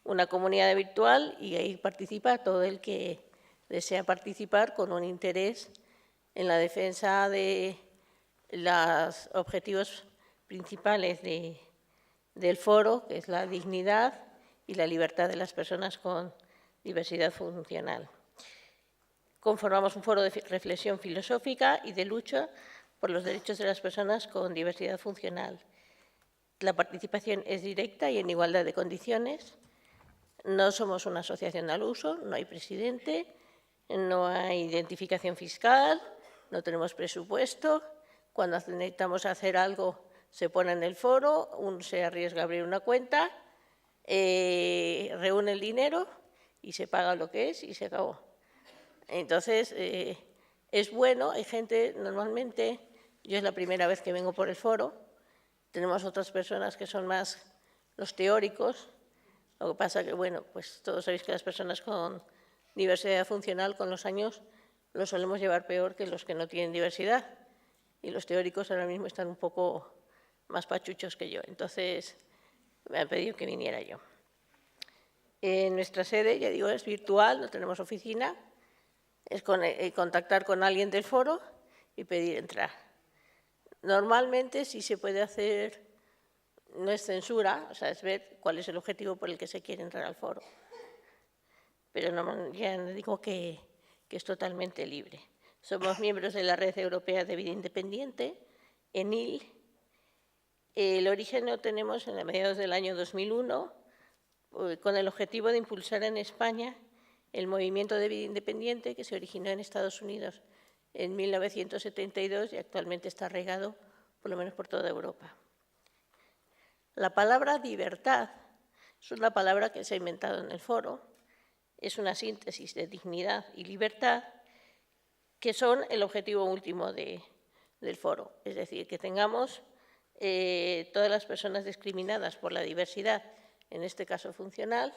una comunidad virtual, y ahí participa todo el que desea participar con un interés en la defensa de los objetivos principales del foro, que es la dignidad y la libertad de las personas con diversidad funcional. Conformamos un foro de reflexión filosófica y de lucha por los derechos de las personas con diversidad funcional. La participación es directa y en igualdad de condiciones. No somos una asociación al uso, no hay presidente, no hay identificación fiscal, no tenemos presupuesto. Cuando necesitamos hacer algo, se pone en el foro, uno se arriesga a abrir una cuenta, reúne el dinero y se paga lo que es y se acabó. Entonces, es bueno, hay gente, normalmente, yo es la primera vez que vengo por el foro, tenemos otras personas que son más los teóricos, lo que pasa que, bueno, pues todos sabéis que las personas con diversidad funcional con los años lo solemos llevar peor que los que no tienen diversidad, y los teóricos ahora mismo están un poco más pachuchos que yo, entonces me han pedido que viniera yo. Nuestra sede, ya digo, es virtual, no tenemos oficina, es contactar con alguien del foro y pedir entrar. Normalmente sí se puede hacer, no es censura, o sea, es ver cuál es el objetivo por el que se quiere entrar al foro. Pero no, ya digo que es totalmente libre. Somos miembros de la Red Europea de Vida Independiente, ENIL. El origen lo tenemos en mediados del año 2001, con el objetivo de impulsar en España el movimiento de vida independiente que se originó en Estados Unidos en 1972 y actualmente está regado por lo menos por toda Europa. La palabra libertad es una palabra que se ha inventado en el foro, es una síntesis de dignidad y libertad que son el objetivo último del foro, es decir, que tengamos todas las personas discriminadas por la diversidad, en este caso funcional,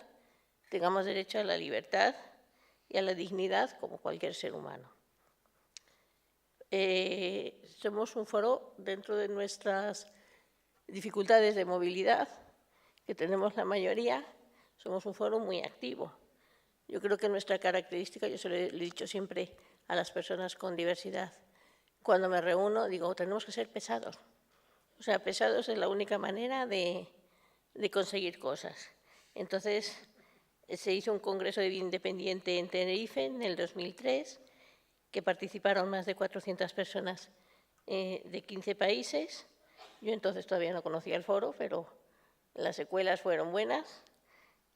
tengamos derecho a la libertad y a la dignidad como cualquier ser humano. Somos un foro dentro de nuestras dificultades de movilidad, que tenemos la mayoría, somos un foro muy activo. Yo creo que nuestra característica, yo se lo he dicho siempre a las personas con diversidad, cuando me reúno digo, tenemos que ser pesados. O sea, pesados es la única manera de conseguir cosas. Entonces, se hizo un congreso de vida independiente en Tenerife en el 2003, que participaron más de 400 personas de 15 países. Yo entonces todavía no conocía el foro, pero las secuelas fueron buenas.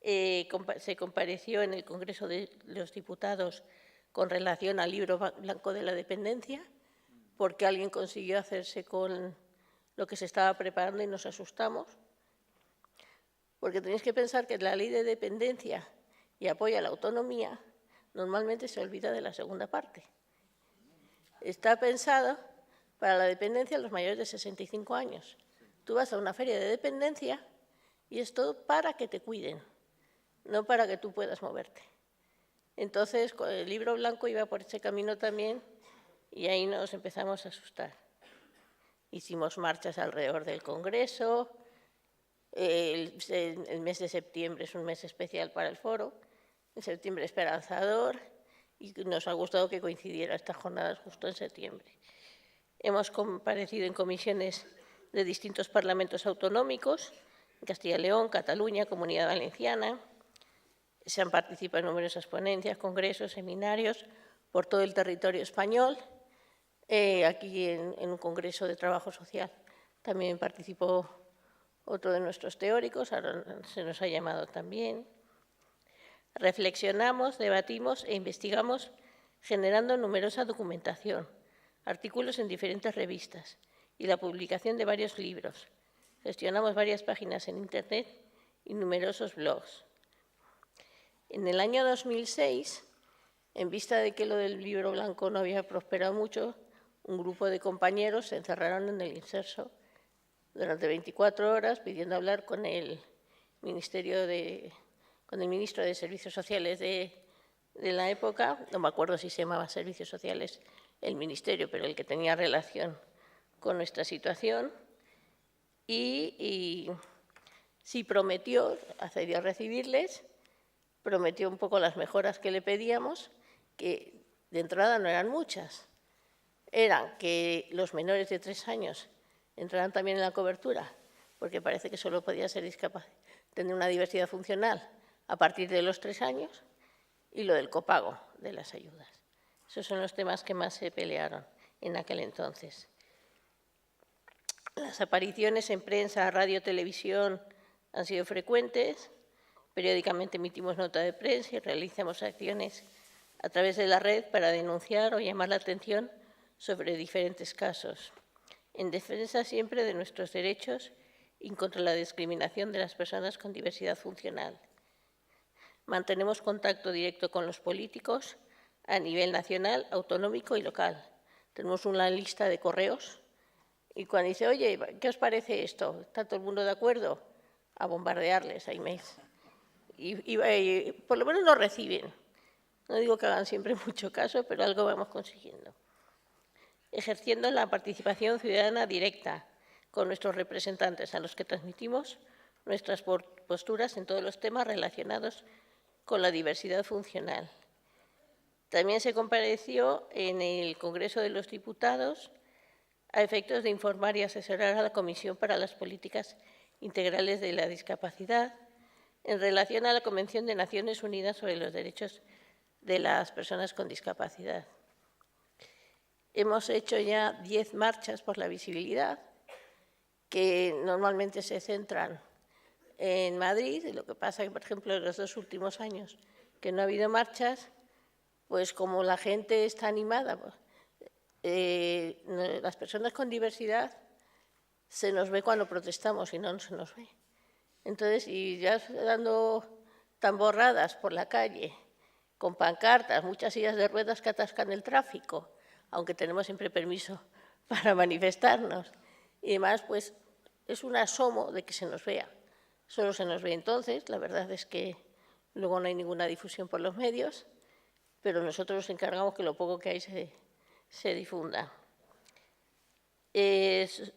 Se compareció en el Congreso de los Diputados con relación al libro blanco de la dependencia, porque alguien consiguió hacerse con lo que se estaba preparando y nos asustamos. Porque tenéis que pensar que la ley de dependencia y apoyo a la autonomía normalmente se olvida de la segunda parte. Está pensada para la dependencia de los mayores de 65 años. Tú vas a una feria de dependencia y es todo para que te cuiden, no para que tú puedas moverte. Entonces, el libro blanco iba por ese camino también y ahí nos empezamos a asustar. Hicimos marchas alrededor del Congreso. El mes de septiembre es un mes especial para el foro, el septiembre esperanzador, y nos ha gustado que coincidiera estas jornadas justo en septiembre. Hemos comparecido en comisiones de distintos parlamentos autonómicos, en Castilla y León, Cataluña, Comunidad Valenciana. Se han participado en numerosas ponencias, congresos, seminarios por todo el territorio español. Aquí en un congreso de trabajo social también participó otro de nuestros teóricos, ahora se nos ha llamado también. Reflexionamos, debatimos e investigamos generando numerosa documentación, artículos en diferentes revistas y la publicación de varios libros. Gestionamos varias páginas en Internet y numerosos blogs. En el año 2006, en vista de que lo del libro blanco no había prosperado mucho, un grupo de compañeros se encerraron en el Inserso durante 24 horas pidiendo hablar con el ministro de Servicios Sociales de de la época, no me acuerdo si se llamaba Servicios Sociales el Ministerio, pero el que tenía relación con nuestra situación, y sí prometió, accedió a recibirles, prometió un poco las mejoras que le pedíamos, que de entrada no eran muchas. Eran que los menores de 3 años entraran también en la cobertura, porque parece que solo podía ser tener una diversidad funcional a partir de los 3 años, y lo del copago de las ayudas. Esos son los temas que más se pelearon en aquel entonces. Las apariciones en prensa, radio, televisión han sido frecuentes. Periódicamente emitimos nota de prensa y realizamos acciones a través de la red para denunciar o llamar la atención sobre diferentes casos, en defensa siempre de nuestros derechos y contra la discriminación de las personas con diversidad funcional. Mantenemos contacto directo con los políticos a nivel nacional, autonómico y local. Tenemos una lista de correos y cuando dice, oye, ¿qué os parece esto? ¿Está todo el mundo de acuerdo? A bombardearles a emails. Y por lo menos lo reciben. No digo que hagan siempre mucho caso, pero algo vamos consiguiendo. Ejerciendo la participación ciudadana directa con nuestros representantes, a los que transmitimos nuestras posturas en todos los temas relacionados con la diversidad funcional. También se compareció en el Congreso de los Diputados a efectos de informar y asesorar a la Comisión para las Políticas Integrales de la Discapacidad en relación a la Convención de Naciones Unidas sobre los Derechos de las Personas con Discapacidad. Hemos hecho ya 10 marchas por la visibilidad, que normalmente se centran en Madrid. Lo que pasa es que, por ejemplo, en los 2 últimos años que no ha habido marchas, pues como la gente está animada, las personas con diversidad se nos ve cuando protestamos y no se nos ve. Entonces, y ya dando tamborradas por la calle, con pancartas, muchas sillas de ruedas que atascan el tráfico, aunque tenemos siempre permiso para manifestarnos, y además, pues, es un asomo de que se nos vea. Solo se nos ve entonces, la verdad es que luego no hay ninguna difusión por los medios, pero nosotros nos encargamos que lo poco que hay se difunda.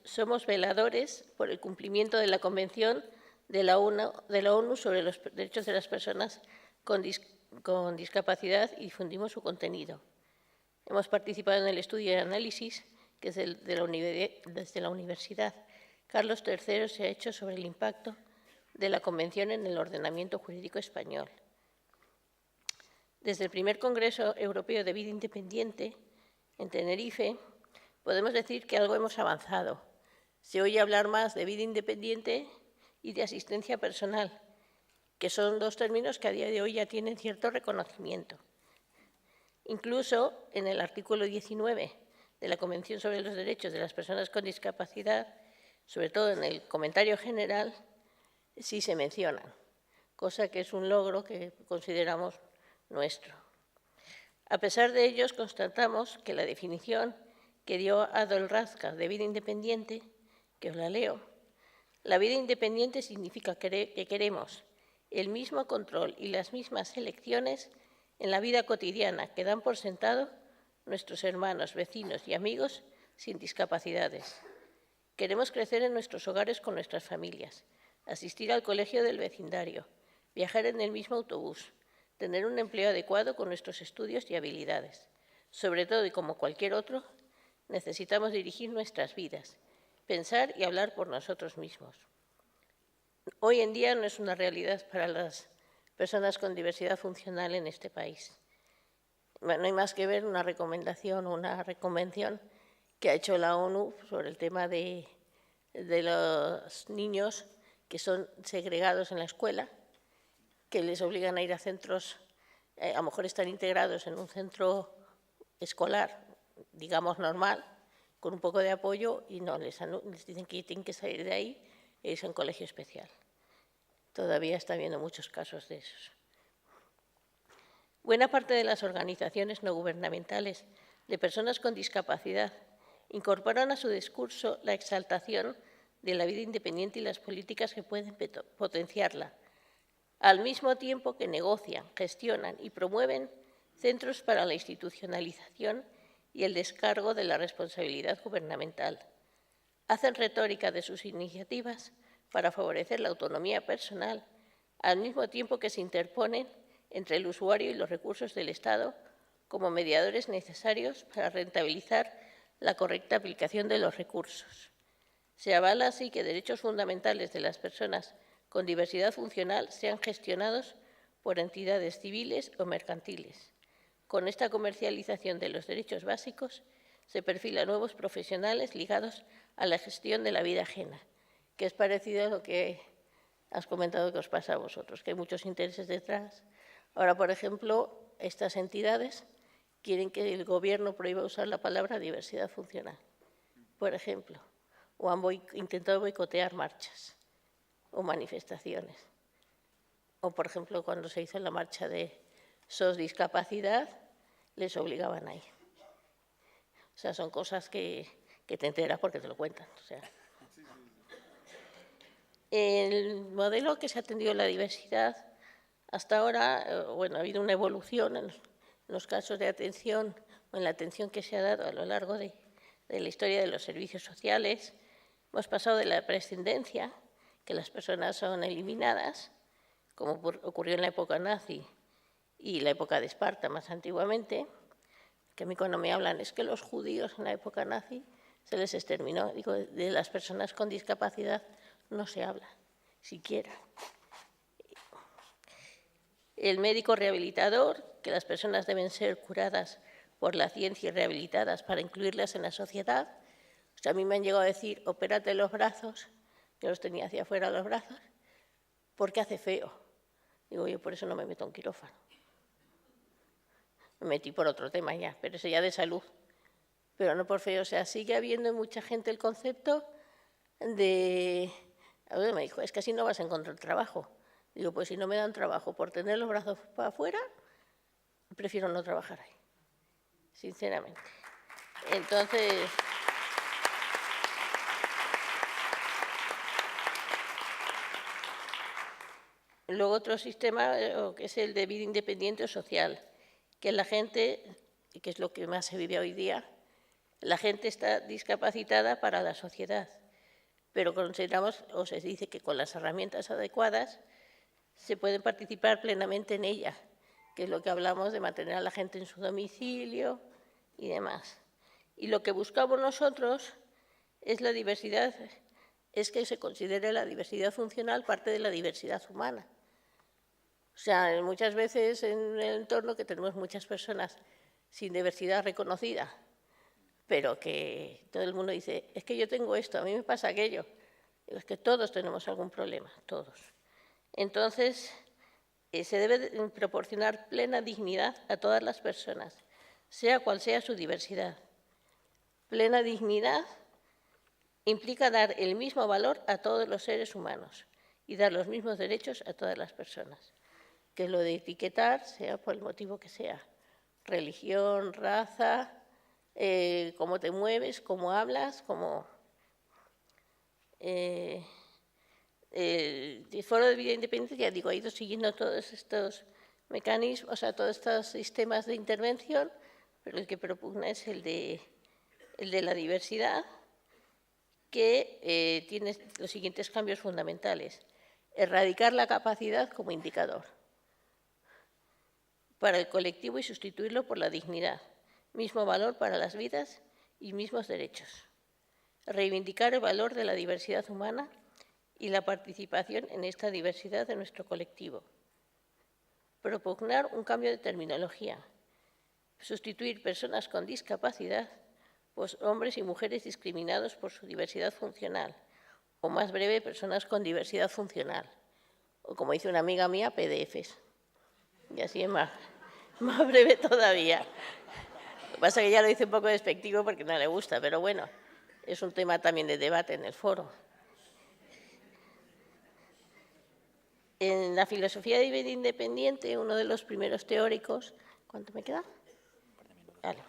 Somos veladores por el cumplimiento de la Convención de la ONU sobre los derechos de las personas con discapacidad y difundimos su contenido. Hemos participado en el estudio y análisis que desde la Universidad Carlos III se ha hecho sobre el impacto de la Convención en el ordenamiento jurídico español. Desde el primer Congreso Europeo de Vida Independiente, en Tenerife, podemos decir que algo hemos avanzado. Se oye hablar más de vida independiente y de asistencia personal, que son 2 términos que a día de hoy ya tienen cierto reconocimiento. Incluso en el artículo 19 de la Convención sobre los Derechos de las Personas con Discapacidad, sobre todo en el comentario general, sí se mencionan, cosa que es un logro que consideramos nuestro. A pesar de ello, constatamos que la definición que dio Adol Razka de vida independiente, que os la leo, la vida independiente significa que queremos el mismo control y las mismas elecciones en la vida cotidiana que dan por sentado nuestros hermanos, vecinos y amigos sin discapacidades. Queremos crecer en nuestros hogares con nuestras familias, asistir al colegio del vecindario, viajar en el mismo autobús, tener un empleo adecuado con nuestros estudios y habilidades. Sobre todo, y como cualquier otro, necesitamos dirigir nuestras vidas, pensar y hablar por nosotros mismos. Hoy en día no es una realidad para las personas con diversidad funcional en este país. No hay más que ver una recomendación o una reconvención que ha hecho la ONU sobre el tema de los niños que son segregados en la escuela, que les obligan a ir a centros, a lo mejor están integrados en un centro escolar, digamos normal, con un poco de apoyo y no les dicen que tienen que salir de ahí e irse a un colegio especial. Todavía está habiendo muchos casos de esos. Buena parte de las organizaciones no gubernamentales de personas con discapacidad incorporan a su discurso la exaltación de la vida independiente y las políticas que pueden potenciarla, al mismo tiempo que negocian, gestionan y promueven centros para la institucionalización y el descargo de la responsabilidad gubernamental. Hacen retórica de sus iniciativas para favorecer la autonomía personal, al mismo tiempo que se interponen entre el usuario y los recursos del Estado como mediadores necesarios para rentabilizar la correcta aplicación de los recursos. Se avala así que derechos fundamentales de las personas con diversidad funcional sean gestionados por entidades civiles o mercantiles. Con esta comercialización de los derechos básicos se perfilan nuevos profesionales ligados a la gestión de la vida ajena, que es parecido a lo que has comentado que os pasa a vosotros, que hay muchos intereses detrás. Ahora, por ejemplo, estas entidades quieren que el Gobierno prohíba usar la palabra diversidad funcional, por ejemplo, o han intentado boicotear marchas o manifestaciones. O, por ejemplo, cuando se hizo la marcha de SOS Discapacidad, les obligaban a ir. O sea, son cosas que te enteras porque te lo cuentan. O sea. El modelo que se ha atendido a la diversidad, hasta ahora, bueno, ha habido una evolución en los casos de atención o en la atención que se ha dado a lo largo de la historia de los servicios sociales. Hemos pasado de la prescindencia, que las personas son eliminadas, como ocurrió en la época nazi y la época de Esparta más antiguamente, que a mí cuando me hablan es que los judíos en la época nazi se les exterminó. Digo, de las personas con discapacidad no se habla, siquiera. El médico rehabilitador, que las personas deben ser curadas por la ciencia y rehabilitadas para incluirlas en la sociedad. O sea, a mí me han llegado a decir, opérate los brazos, yo los tenía hacia afuera los brazos, porque hace feo. Digo, yo por eso no me meto en quirófano. Me metí por otro tema ya, pero eso ya de salud. Pero no por feo, o sea, sigue habiendo en mucha gente el concepto de... A ver, me dijo, es que así no vas a encontrar trabajo. Digo, pues si no me dan trabajo por tener los brazos para afuera, prefiero no trabajar ahí, sinceramente. Entonces... Luego otro sistema, que es el de vida independiente o social, que la gente, que es lo que más se vive hoy día, la gente está discapacitada para la sociedad, pero consideramos, o se dice que con las herramientas adecuadas, se puede participar plenamente en ella, que es lo que hablamos de mantener a la gente en su domicilio y demás. Y lo que buscamos nosotros es la diversidad, es que se considere la diversidad funcional parte de la diversidad humana. O sea, muchas veces en el entorno que tenemos muchas personas sin diversidad reconocida, pero que todo el mundo dice, es que yo tengo esto, a mí me pasa aquello. Es que todos tenemos algún problema, todos. Entonces, se debe proporcionar plena dignidad a todas las personas, sea cual sea su diversidad. Plena dignidad implica dar el mismo valor a todos los seres humanos y dar los mismos derechos a todas las personas. Que lo de etiquetar, sea por el motivo que sea, religión, raza, cómo te mueves, cómo hablas, cómo... el Foro de Vida Independiente, ya digo, ha ido siguiendo todos estos mecanismos, o sea, todos estos sistemas de intervención, pero el que propugna es el de la diversidad, que tiene los siguientes cambios fundamentales. Erradicar la capacidad como indicador para el colectivo y sustituirlo por la dignidad, mismo valor para las vidas y mismos derechos. Reivindicar el valor de la diversidad humana y la participación en esta diversidad de nuestro colectivo. Propugnar un cambio de terminología. Sustituir personas con discapacidad por hombres y mujeres discriminados por su diversidad funcional, o más breve, personas con diversidad funcional, o como dice una amiga mía, PDFs. Y así es más breve todavía. Lo que pasa es que ya lo dice un poco despectivo porque no le gusta, pero bueno, es un tema también de debate en el foro. En la filosofía de vida independiente, uno de los primeros teóricos, ¿cuánto me queda? Vale.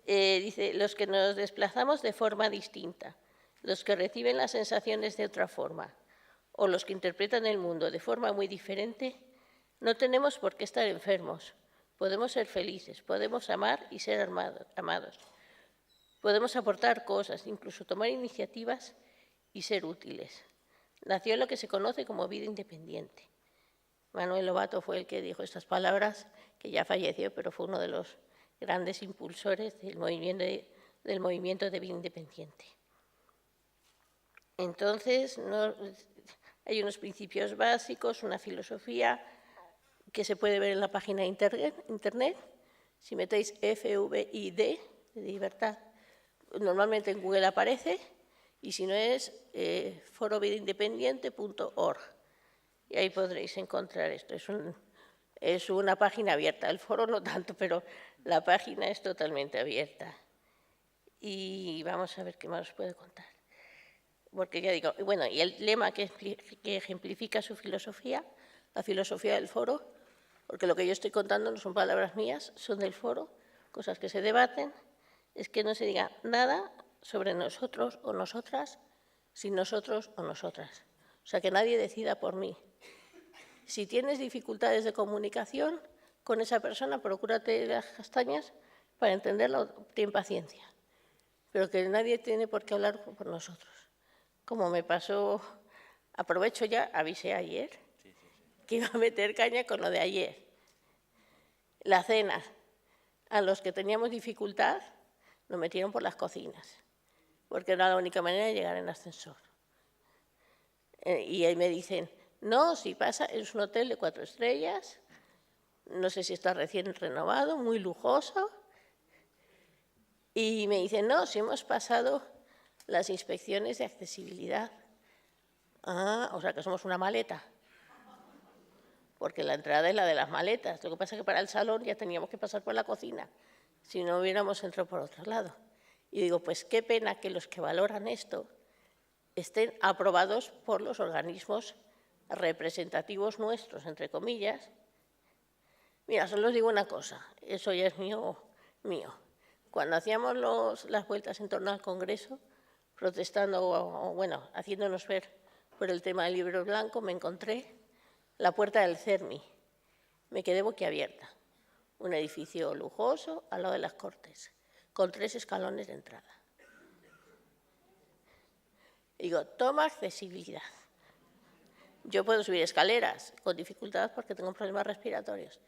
Dice, los que nos desplazamos de forma distinta, los que reciben las sensaciones de otra forma o los que interpretan el mundo de forma muy diferente, no tenemos por qué estar enfermos, Podemos ser felices, podemos amar y ser amados. Podemos aportar cosas, incluso tomar iniciativas y ser útiles. Nació lo que se conoce como vida independiente. Manuel Lobato fue el que dijo estas palabras, que ya falleció, pero fue uno de los grandes impulsores del movimiento de vida independiente. Entonces, hay unos principios básicos, una filosofía que se puede ver en la página de internet. Si metéis FVID, de libertad, normalmente en Google aparece, y si no es forovidaindependiente.org. Y ahí podréis encontrar esto. Es una página abierta, el foro no tanto, pero la página es totalmente abierta. Y vamos a ver qué más os puedo contar. Porque ya digo, bueno, y el lema que ejemplifica su filosofía, la filosofía del foro, porque lo que yo estoy contando no son palabras mías, son del foro, cosas que se debaten, es que no se diga nada sobre nosotros o nosotras, sin nosotros o nosotras. O sea, que nadie decida por mí. Si tienes dificultades de comunicación con esa persona, procúrate las castañas para entenderlo, ten paciencia. Pero que nadie tiene por qué hablar por nosotros. Como me pasó, aprovecho ya, avisé ayer, que iba a meter caña con lo de ayer. La cena, a los que teníamos dificultad, nos metieron por las cocinas, porque era la única manera de llegar en ascensor. Y ahí me dicen, no, si pasa, es un hotel de 4 estrellas, no sé si está recién renovado, muy lujoso. Y me dicen, no, si hemos pasado las inspecciones de accesibilidad. Ah, o sea que somos una maleta. Porque la entrada es la de las maletas. Lo que pasa es que para el salón ya teníamos que pasar por la cocina, si no hubiéramos entrado por otro lado. Y digo, pues qué pena que los que valoran esto estén aprobados por los organismos representativos nuestros, entre comillas. Mira, solo os digo una cosa, eso ya es mío. Cuando hacíamos las vueltas en torno al Congreso, protestando, o bueno, haciéndonos ver por el tema del libro blanco, me encontré la puerta del CERMI. Me quedé boquiabierta. Un edificio lujoso al lado de las Cortes, con 3 escalones de entrada. Digo, toma accesibilidad. Yo puedo subir escaleras con dificultad porque tengo problemas respiratorios,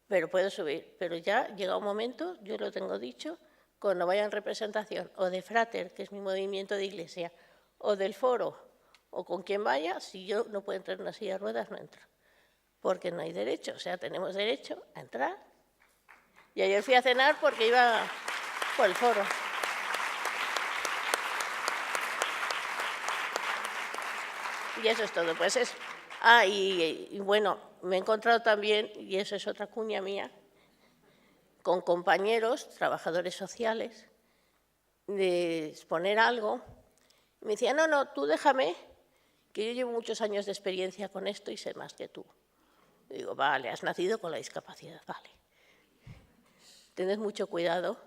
pero puedo subir. Pero ya llega un momento, yo lo tengo dicho, cuando vaya en representación o de Frater, que es mi movimiento de iglesia, o del foro, o con quien vaya, si yo no puedo entrar en una silla de ruedas, no entro. Porque no hay derecho, o sea, tenemos derecho a entrar. Y ayer fui a cenar porque iba por el foro. Y eso es todo. Pues es. Y bueno, me he encontrado también, y eso es otra cuña mía, con compañeros, trabajadores sociales, de exponer algo. Me decían, no, tú déjame, que yo llevo muchos años de experiencia con esto y sé más que tú. Y digo, vale, has nacido con la discapacidad, vale. Tened mucho cuidado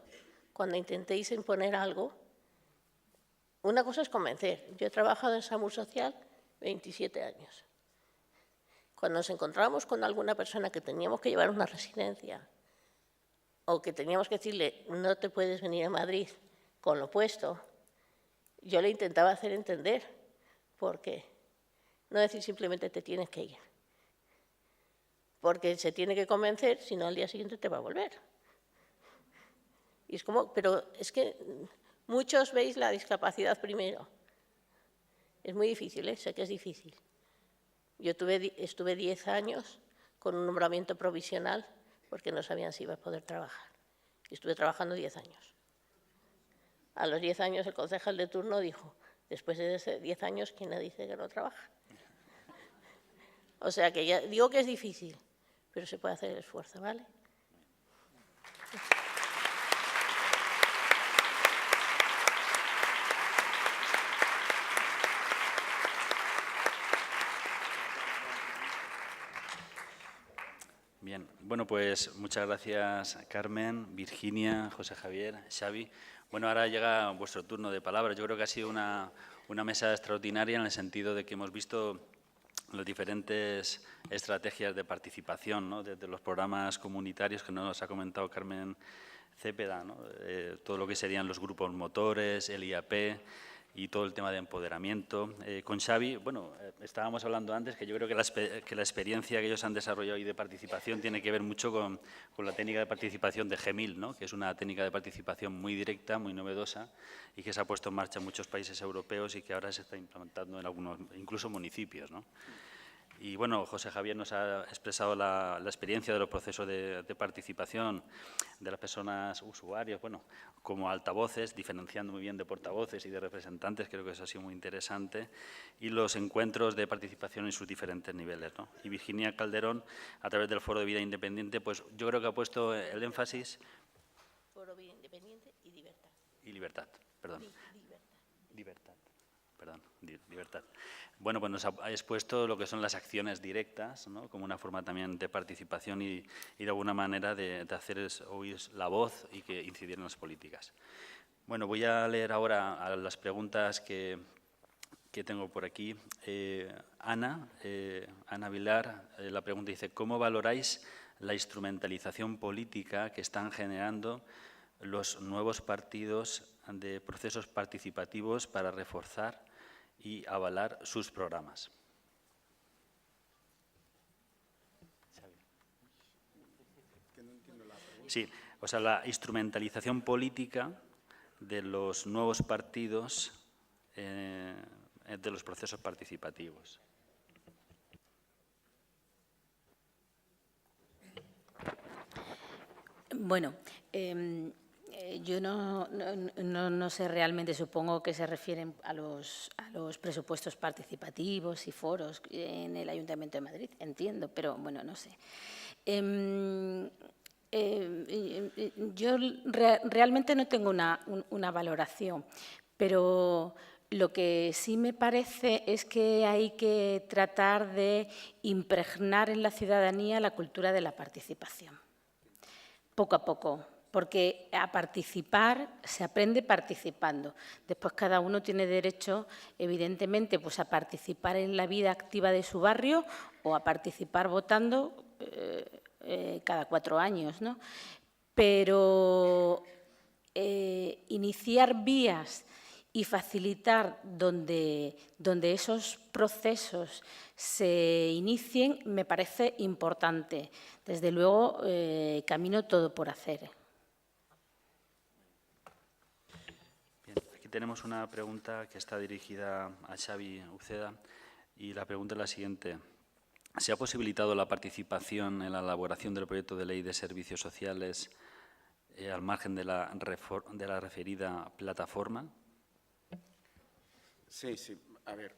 cuando intentéis imponer algo. Una cosa es convencer. Yo he trabajado en SAMUR Social 27 años. Cuando nos encontrábamos con alguna persona que teníamos que llevar a una residencia o que teníamos que decirle, no te puedes venir a Madrid con lo puesto, yo le intentaba hacer entender por qué. No decir simplemente te tienes que ir. Porque se tiene que convencer, si no al día siguiente te va a volver. Y es como, pero es que muchos veis la discapacidad primero. Es muy difícil, sé que es difícil. Yo estuve 10 años con un nombramiento provisional porque no sabían si iba a poder trabajar. Y estuve trabajando 10 años. A los 10 años el concejal de turno dijo, después de 10 años, ¿quién le dice que no trabaja? O sea que ya digo que es difícil, pero se puede hacer el esfuerzo, ¿vale? Bien, bueno, pues muchas gracias Carmen, Virginia, José Javier, Xavi. Bueno, ahora llega vuestro turno de palabra. Yo creo que ha sido una mesa extraordinaria en el sentido de que hemos visto las diferentes estrategias de participación, ¿no? Desde los programas comunitarios que nos ha comentado Carmen Cepeda, ¿no? Todo lo que serían los grupos motores, el IAP y todo el tema de empoderamiento. Con Xavi, bueno, estábamos hablando antes que yo creo que la experiencia que ellos han desarrollado y de participación tiene que ver mucho con la técnica de participación de GEMIL, ¿no? Que es una técnica de participación muy directa, muy novedosa y que se ha puesto en marcha en muchos países europeos y que ahora se está implementando en algunos, incluso municipios, ¿no? Y bueno, José Javier nos ha expresado la experiencia de los procesos de participación de las personas usuarias, bueno, como altavoces, diferenciando muy bien de portavoces y de representantes, creo que eso ha sido muy interesante, y los encuentros de participación en sus diferentes niveles, ¿no? Y Virginia Calderón, a través del Foro de Vida Independiente, pues yo creo que ha puesto el énfasis… Foro Vida Independiente y Libertad. Y libertad, perdón. Libertad. Libertad. Bueno, pues nos ha expuesto lo que son las acciones directas, ¿no? Como una forma también de participación y de alguna manera de hacer oír la voz y que incidir en las políticas. Bueno, voy a leer ahora a las preguntas que tengo por aquí. Ana Vilar, la pregunta dice: ¿cómo valoráis la instrumentalización política que están generando los nuevos partidos de procesos participativos para reforzar y avalar sus programas? Sí, o sea, la instrumentalización política de los nuevos partidos de los procesos participativos. Bueno, yo no sé realmente, supongo que se refieren a los presupuestos participativos y foros en el Ayuntamiento de Madrid, entiendo, pero bueno, no sé. Yo realmente no tengo una valoración, pero lo que sí me parece es que hay que tratar de impregnar en la ciudadanía la cultura de la participación, poco a poco. Porque a participar se aprende participando. Después cada uno tiene derecho, evidentemente, pues a participar en la vida activa de su barrio o a participar votando cada 4 años, ¿no? Pero iniciar vías y facilitar donde esos procesos se inicien me parece importante. Desde luego, camino todo por hacer. Tenemos una pregunta que está dirigida a Xavi Uceda y la pregunta es la siguiente. ¿Se ha posibilitado la participación en la elaboración del proyecto de ley de servicios sociales al margen de la referida plataforma? Sí. A ver,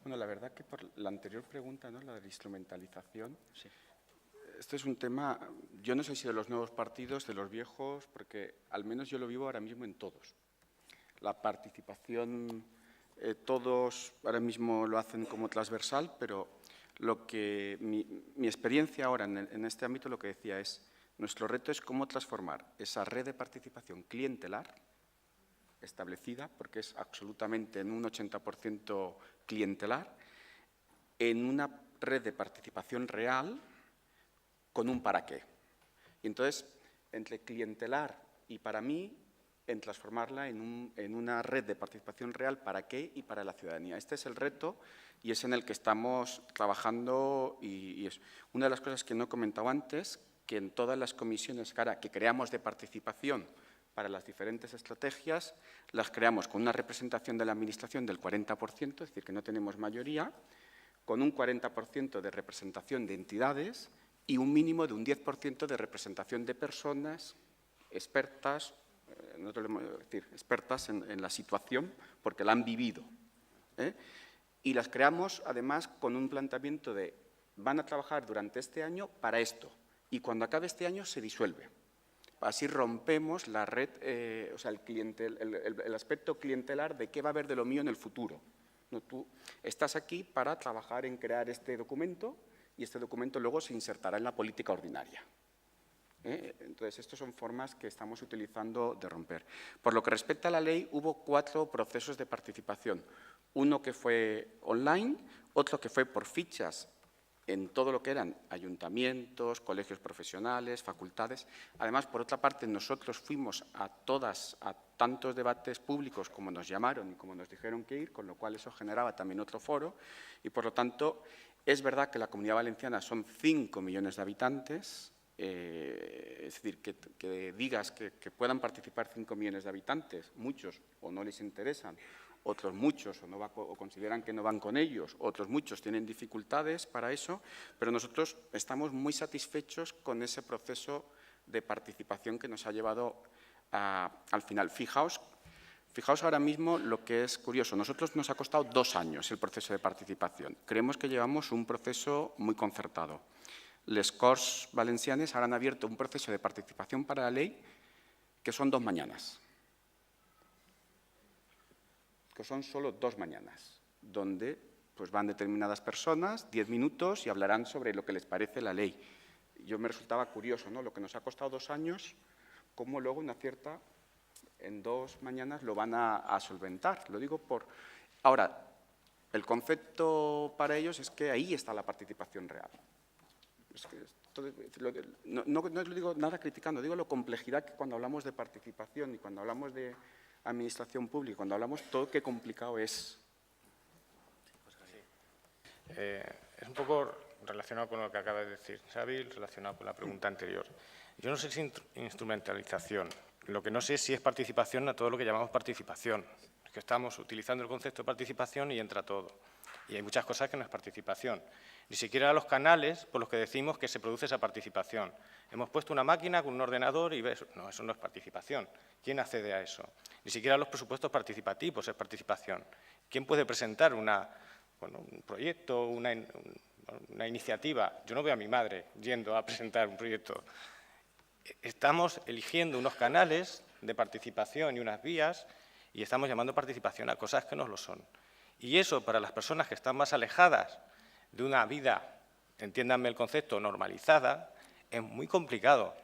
bueno, la verdad que por la anterior pregunta, ¿no?, la de la instrumentalización, sí. Esto es un tema, yo no sé si de los nuevos partidos, de los viejos, porque al menos yo lo vivo ahora mismo en todos. La participación, todos ahora mismo lo hacen como transversal, pero lo que mi experiencia ahora en este ámbito lo que decía es, nuestro reto es cómo transformar esa red de participación clientelar establecida, porque es absolutamente en un 80% clientelar, en una red de participación real con un para qué. Y entonces, entre clientelar y para mí, en transformarla en una red de participación real para qué y para la ciudadanía. Este es el reto y es en el que estamos trabajando y es una de las cosas que no he comentado antes, que en todas las comisiones que creamos de participación para las diferentes estrategias, las creamos con una representación de la Administración del 40%, es decir, que no tenemos mayoría, con un 40% de representación de entidades y un mínimo de un 10% de representación de personas expertas, expertas en la situación, porque la han vivido. Y las creamos, además, con un planteamiento de van a trabajar durante este año para esto, y cuando acabe este año se disuelve. Así rompemos la red, o sea, el aspecto clientelar de qué va a haber de lo mío en el futuro. No, tú estás aquí para trabajar en crear este documento y este documento luego se insertará en la política ordinaria. Entonces, estas son formas que estamos utilizando de romper. Por lo que respecta a la ley, hubo 4 procesos de participación. Uno que fue online, otro que fue por fichas en todo lo que eran ayuntamientos, colegios profesionales, facultades. Además, por otra parte, nosotros fuimos a tantos debates públicos como nos llamaron y como nos dijeron que ir, con lo cual eso generaba también otro foro. Y, por lo tanto, es verdad que la Comunidad Valenciana son 5 millones de habitantes. Es decir, que digas que puedan participar 5 millones de habitantes, muchos o no les interesan, otros muchos o consideran que no van con ellos, otros muchos tienen dificultades para eso, pero nosotros estamos muy satisfechos con ese proceso de participación que nos ha llevado al final. Fijaos ahora mismo lo que es curioso. Nosotros nos ha costado 2 años el proceso de participación. Creemos que llevamos un proceso muy concertado. Les Corts Valencianes ahora han abierto un proceso de participación para la ley que son 2 mañanas. Que son solo 2 mañanas, donde pues, van determinadas personas, 10 minutos, y hablarán sobre lo que les parece la ley. Yo me resultaba curioso, ¿no? Lo que nos ha costado 2 años, cómo luego en 2 mañanas lo van a solventar. Lo digo por… Ahora, el concepto para ellos es que ahí está la participación real. Es que no lo digo nada criticando, digo la complejidad que cuando hablamos de participación y cuando hablamos de administración pública, cuando hablamos todo, qué complicado es. Es un poco relacionado con lo que acaba de decir Xavi, relacionado con la pregunta anterior. Yo no sé si es instrumentalización, lo que no sé es si es participación a todo lo que llamamos participación. Es que estamos utilizando el concepto de participación y entra todo. Y hay muchas cosas que no es participación. Ni siquiera los canales por los que decimos que se produce esa participación. Hemos puesto una máquina con un ordenador y ves, no, eso no es participación. ¿Quién accede a eso? Ni siquiera los presupuestos participativos es participación. ¿Quién puede presentar un proyecto, una iniciativa? Yo no veo a mi madre yendo a presentar un proyecto. Estamos eligiendo unos canales de participación y unas vías y estamos llamando participación a cosas que no lo son. Y eso, para las personas que están más alejadas de una vida, entiéndanme el concepto, normalizada, es muy complicado.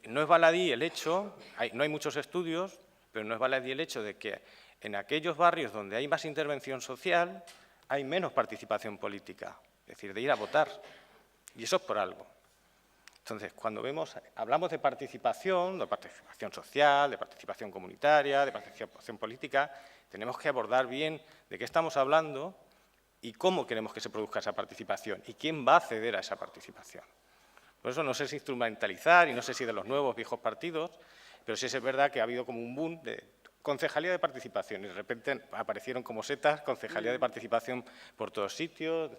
No es baladí el hecho, no hay muchos estudios, pero no es baladí el hecho de que en aquellos barrios donde hay más intervención social hay menos participación política, es decir, de ir a votar. Y eso es por algo. Entonces, cuando hablamos de participación social, de participación comunitaria, de participación política, tenemos que abordar bien de qué estamos hablando y cómo queremos que se produzca esa participación y quién va a acceder a esa participación. Por eso no sé si instrumentalizar y no sé si de los nuevos viejos partidos, pero sí es verdad que ha habido como un boom de concejalía de participación y de repente aparecieron como setas concejalía de participación por todos sitios.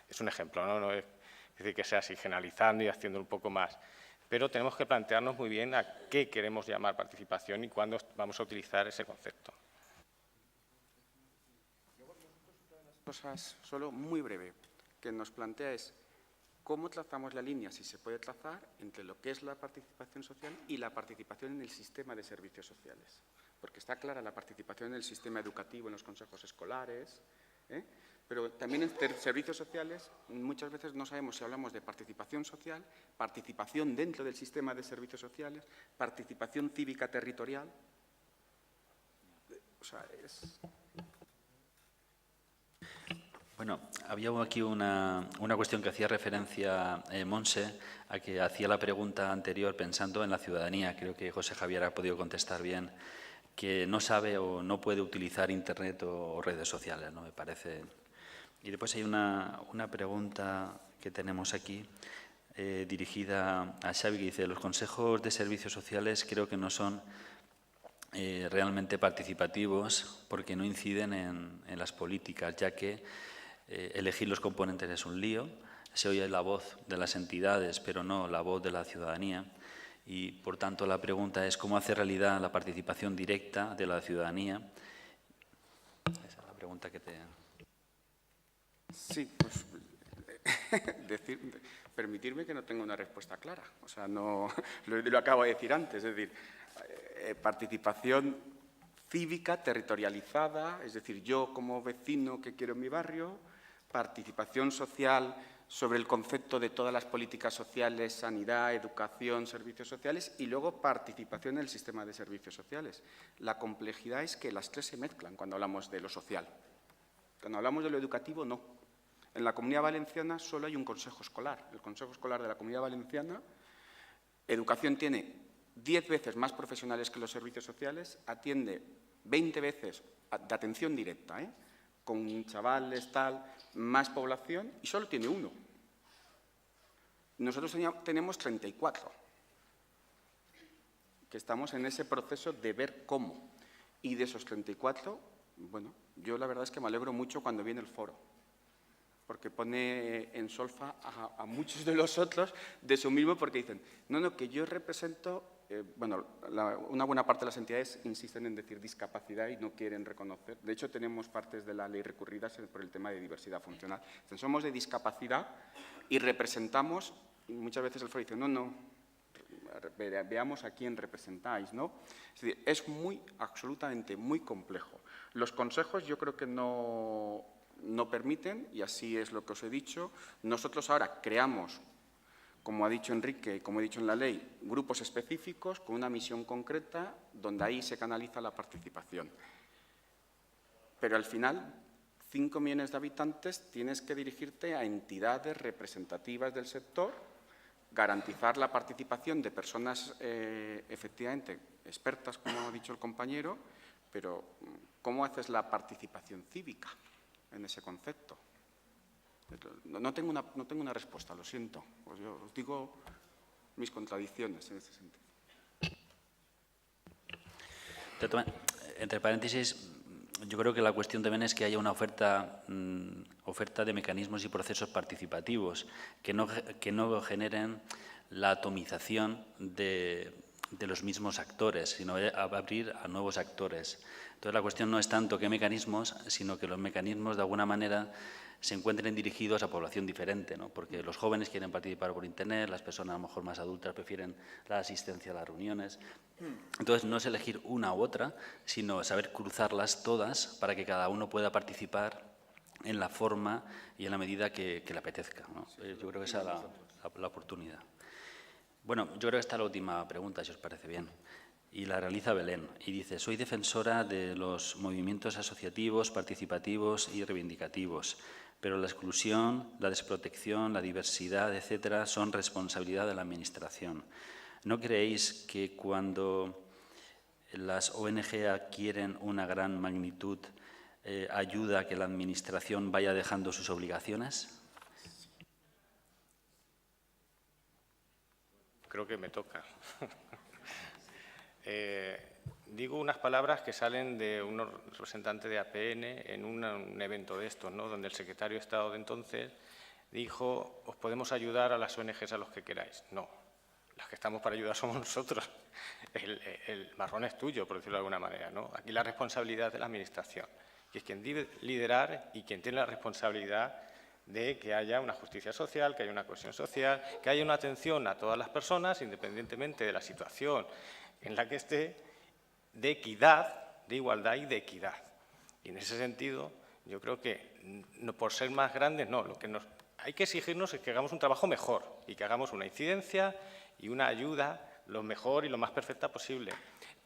Es un ejemplo, no es decir que sea así generalizando y haciendo un poco más. Pero tenemos que plantearnos muy bien a qué queremos llamar participación y cuándo vamos a utilizar ese concepto. Cosas solo muy breve que nos plantea es cómo trazamos la línea, si se puede trazar, entre lo que es la participación social y la participación en el sistema de servicios sociales. Porque está clara la participación en el sistema educativo, en los consejos escolares, pero también en servicios sociales muchas veces no sabemos si hablamos de participación social, participación dentro del sistema de servicios sociales, participación cívica territorial. O sea, es… Bueno, había aquí una cuestión que hacía referencia Monse, a que hacía la pregunta anterior pensando en la ciudadanía. Creo que José Javier ha podido contestar bien, que no sabe o no puede utilizar Internet o redes sociales, ¿no? Me parece. Y después hay una pregunta que tenemos aquí, dirigida a Xavi, que dice: los consejos de servicios sociales creo que no son realmente participativos porque no inciden en las políticas, ya que elegir los componentes es un lío, se oye la voz de las entidades, pero no la voz de la ciudadanía. Y, por tanto, la pregunta es cómo hacer realidad la participación directa de la ciudadanía. Esa es la pregunta que te… Sí, pues permitirme que no tenga una respuesta clara. O sea, no lo acabo de decir antes, es decir, participación cívica, territorializada, es decir, yo como vecino que quiero en mi barrio, participación social sobre el concepto de todas las políticas sociales, sanidad, educación, servicios sociales, y luego participación en el sistema de servicios sociales. La complejidad es que las tres se mezclan cuando hablamos de lo social. Cuando hablamos de lo educativo, no. En la Comunidad Valenciana solo hay un consejo escolar. El Consejo Escolar de la Comunidad Valenciana, educación tiene 10 veces más profesionales que los servicios sociales, atiende 20 veces de atención directa, con chavales, tal, más población, y solo tiene uno. Nosotros tenemos 34, que estamos en ese proceso de ver cómo. Y de esos 34, bueno, yo la verdad es que me alegro mucho cuando viene el foro, porque pone en solfa a muchos de los otros de su mismo, porque dicen, no, que yo represento, bueno, una buena parte de las entidades insisten en decir discapacidad y no quieren reconocer. De hecho, tenemos partes de la ley recurridas por el tema de diversidad funcional. Entonces, somos de discapacidad y representamos, y muchas veces el foro dice, no, veamos a quién representáis, ¿no? Es decir, es absolutamente muy complejo. Los consejos yo creo que no permiten, y así es lo que os he dicho. Nosotros ahora creamos, como ha dicho Enrique y como he dicho en la ley, grupos específicos con una misión concreta donde ahí se canaliza la participación. Pero al final, 5 millones de habitantes, tienes que dirigirte a entidades representativas del sector, garantizar la participación de personas efectivamente expertas, como ha dicho el compañero, pero ¿cómo haces la participación cívica en ese concepto? No tengo una respuesta, lo siento. Pues yo os digo mis contradicciones en ese sentido. Entre paréntesis, yo creo que la cuestión también es que haya una oferta de mecanismos y procesos participativos que no generen la atomización de los mismos actores, sino abrir a nuevos actores. Entonces, la cuestión no es tanto qué mecanismos, sino que los mecanismos, de alguna manera, se encuentren dirigidos a población diferente, ¿no? Porque los jóvenes quieren participar por Internet, las personas a lo mejor más adultas prefieren la asistencia a las reuniones. Entonces, no es elegir una u otra, sino saber cruzarlas todas para que cada uno pueda participar en la forma y en la medida que le apetezca, ¿no? Yo creo que esa es la oportunidad. Bueno, yo creo que esta es la última pregunta, si os parece bien. Y la realiza Belén. Y dice, soy defensora de los movimientos asociativos, participativos y reivindicativos, pero la exclusión, la desprotección, la diversidad, etcétera, son responsabilidad de la Administración. ¿No creéis que cuando las ONG adquieren una gran magnitud ayuda a que la Administración vaya dejando sus obligaciones? Creo que me toca. Digo unas palabras que salen de un representante de APN en un evento de estos, ¿no? Donde el secretario de Estado de entonces dijo, os podemos ayudar a las ONGs a los que queráis. No, las que estamos para ayudar somos nosotros. El marrón es tuyo, por decirlo de alguna manera, ¿no? Aquí la responsabilidad es de la Administración, que es quien debe liderar y quien tiene la responsabilidad de que haya una justicia social, que haya una cohesión social, que haya una atención a todas las personas, independientemente de la situación en la que esté, de equidad, de igualdad y de equidad. Y en ese sentido, yo creo que no por ser más grandes, no, lo que hay que exigirnos es que hagamos un trabajo mejor y que hagamos una incidencia y una ayuda lo mejor y lo más perfecta posible.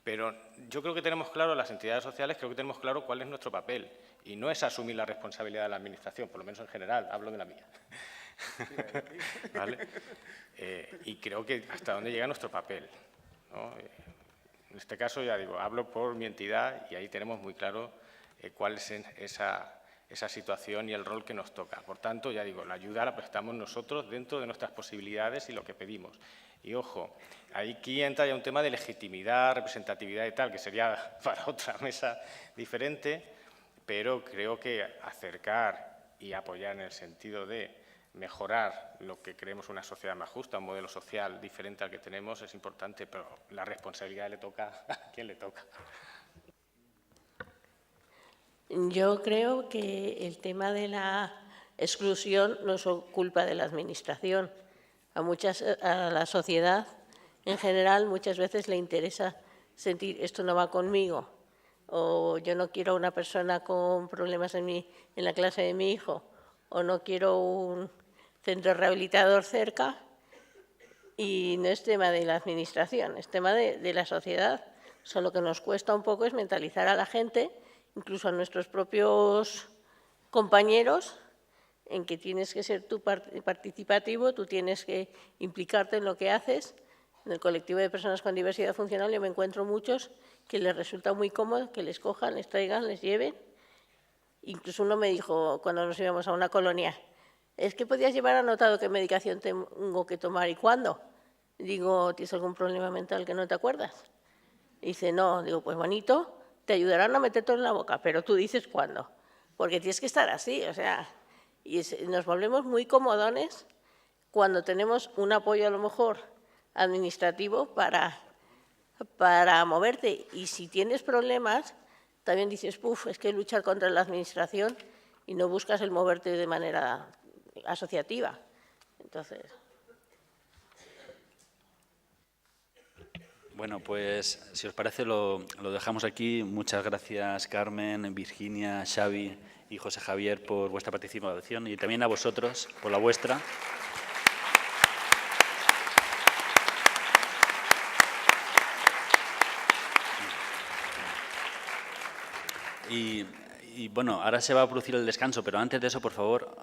Pero yo creo que tenemos claro, las entidades sociales, creo que tenemos claro cuál es nuestro papel. Y no es asumir la responsabilidad de la Administración, por lo menos en general, hablo de la mía. ¿Vale? Y creo que hasta dónde llega nuestro papel, ¿no? En este caso, ya digo, hablo por mi entidad y ahí tenemos muy claro cuál es esa situación y el rol que nos toca. Por tanto, ya digo, la ayuda la prestamos nosotros dentro de nuestras posibilidades y lo que pedimos. Y ojo, aquí entra ya un tema de legitimidad, representatividad y tal, que sería para otra mesa diferente, pero creo que acercar y apoyar en el sentido de mejorar lo que creemos una sociedad más justa, un modelo social diferente al que tenemos, es importante, pero la responsabilidad le toca a quien le toca. Yo creo que el tema de la exclusión no es culpa de la Administración. A la sociedad en general muchas veces le interesa sentir esto no va conmigo, o yo no quiero una persona con problemas en la clase de mi hijo, o no quiero un centro rehabilitador cerca, y no es tema de la Administración, es tema de la sociedad. Solo que nos cuesta un poco es mentalizar a la gente, incluso a nuestros propios compañeros en que tienes que ser tú participativo, tú tienes que implicarte en lo que haces. En el colectivo de personas con diversidad funcional yo me encuentro muchos que les resulta muy cómodo que les cojan, les traigan, les lleven. Incluso uno me dijo, cuando nos íbamos a una colonia, es que podías llevar anotado qué medicación tengo que tomar y cuándo. Digo, ¿tienes algún problema mental que no te acuerdas? Dice, no. Digo, pues bonito, te ayudarán a meterte en la boca, pero tú dices cuándo. Porque tienes que estar así, o sea, y nos volvemos muy comodones cuando tenemos un apoyo a lo mejor administrativo para moverte. Y si tienes problemas, también dices, puf, es que luchar contra la administración y no buscas el moverte de manera asociativa. Entonces... Bueno, pues si os parece lo dejamos aquí. Muchas gracias, Carmen, Virginia, Xavi y José Javier, por vuestra participación y también a vosotros por la vuestra. Y bueno, ahora se va a producir el descanso, pero antes de eso, por favor,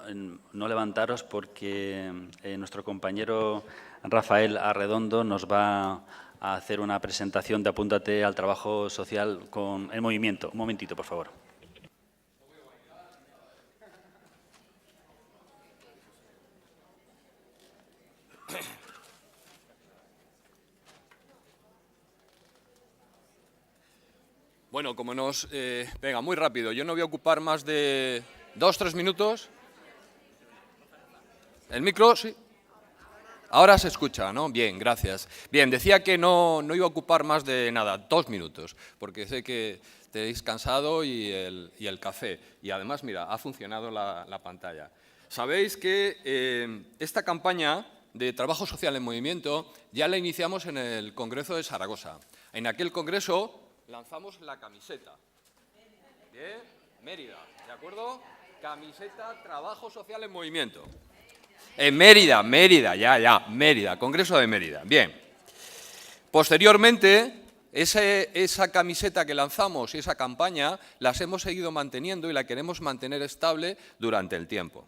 no levantaros porque nuestro compañero Rafael Arredondo nos va a hacer una presentación de Apúntate al Trabajo Social con el movimiento. Un momentito, por favor. Bueno, como nos... venga, muy rápido. Yo no voy a ocupar más de 2 o 3 minutos. ¿El micro? Sí. Ahora se escucha, ¿no? Bien, gracias. Bien, decía que no iba a ocupar más de nada, 2 minutos, porque sé que tenéis cansado y el café. Y además, mira, ha funcionado la pantalla. Sabéis que esta campaña de trabajo social en movimiento ya la iniciamos en el Congreso de Zaragoza. En aquel congreso lanzamos la camiseta. Bien, Mérida, ¿de acuerdo? Camiseta Trabajo Social en Movimiento. En Mérida, Mérida, Congreso de Mérida. Bien. Posteriormente, esa camiseta que lanzamos y esa campaña las hemos seguido manteniendo y la queremos mantener estable durante el tiempo.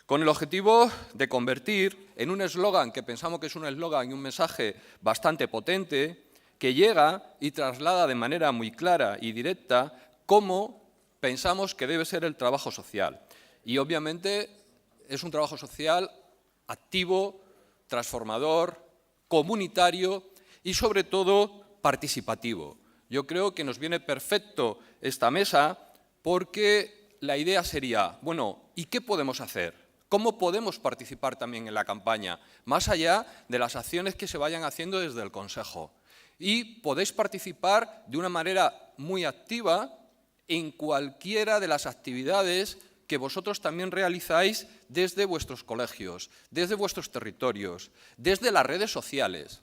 Con el objetivo de convertir en un eslogan que pensamos que es un eslogan y un mensaje bastante potente, que llega y traslada de manera muy clara y directa cómo pensamos que debe ser el trabajo social. Y obviamente es un trabajo social activo, transformador, comunitario y sobre todo participativo. Yo creo que nos viene perfecto esta mesa porque la idea sería, bueno, ¿y qué podemos hacer? ¿Cómo podemos participar también en la campaña? Más allá de las acciones que se vayan haciendo desde el Consejo. Y podéis participar de una manera muy activa en cualquiera de las actividades que vosotros también realizáis desde vuestros colegios, desde vuestros territorios, desde las redes sociales.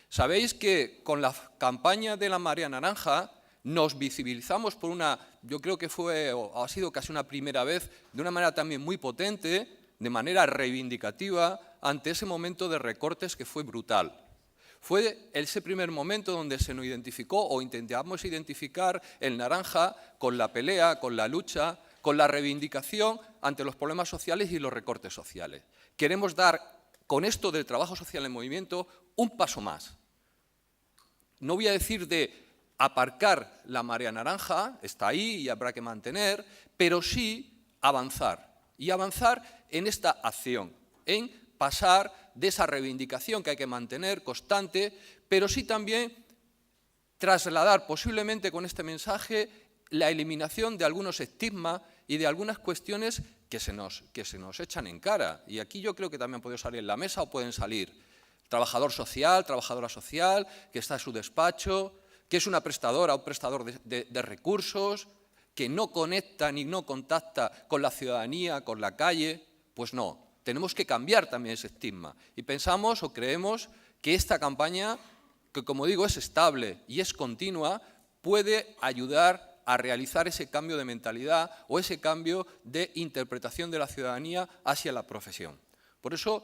Sabéis que con la campaña de la Marea Naranja nos visibilizamos por una, yo creo que ha sido casi una primera vez, de una manera también muy potente, de manera reivindicativa, ante ese momento de recortes que fue brutal. Fue ese primer momento donde se nos identificó o intentamos identificar el naranja con la pelea, con la lucha, con la reivindicación ante los problemas sociales y los recortes sociales. Queremos dar, con esto del trabajo social en movimiento, un paso más. No voy a decir de aparcar la marea naranja, está ahí y habrá que mantener, pero sí avanzar. Y avanzar en esta acción, en pasar de esa reivindicación que hay que mantener constante, pero sí también trasladar posiblemente con este mensaje la eliminación de algunos estigmas y de algunas cuestiones que se nos echan en cara. Y aquí yo creo que también puede salir en la mesa o pueden salir trabajador social, trabajadora social, que está en su despacho, que es una prestadora o prestador de recursos, que no conecta ni no contacta con la ciudadanía, con la calle. Pues no, tenemos que cambiar también ese estigma. Y pensamos o creemos que esta campaña, que como digo es estable y es continua, puede ayudar a realizar ese cambio de mentalidad o ese cambio de interpretación de la ciudadanía hacia la profesión. Por eso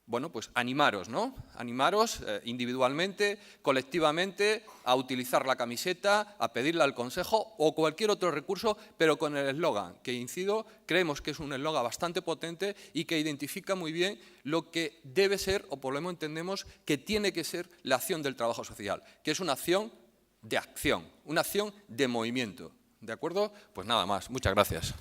bueno, pues animaros, ¿no? Animaros individualmente, colectivamente, a utilizar la camiseta, a pedirle al Consejo o cualquier otro recurso, pero con el eslogan, que incido, creemos que es un eslogan bastante potente y que identifica muy bien lo que debe ser, o por lo menos entendemos que tiene que ser la acción del trabajo social, que es una acción de acción, una acción de movimiento. ¿De acuerdo? Pues nada más. Muchas gracias.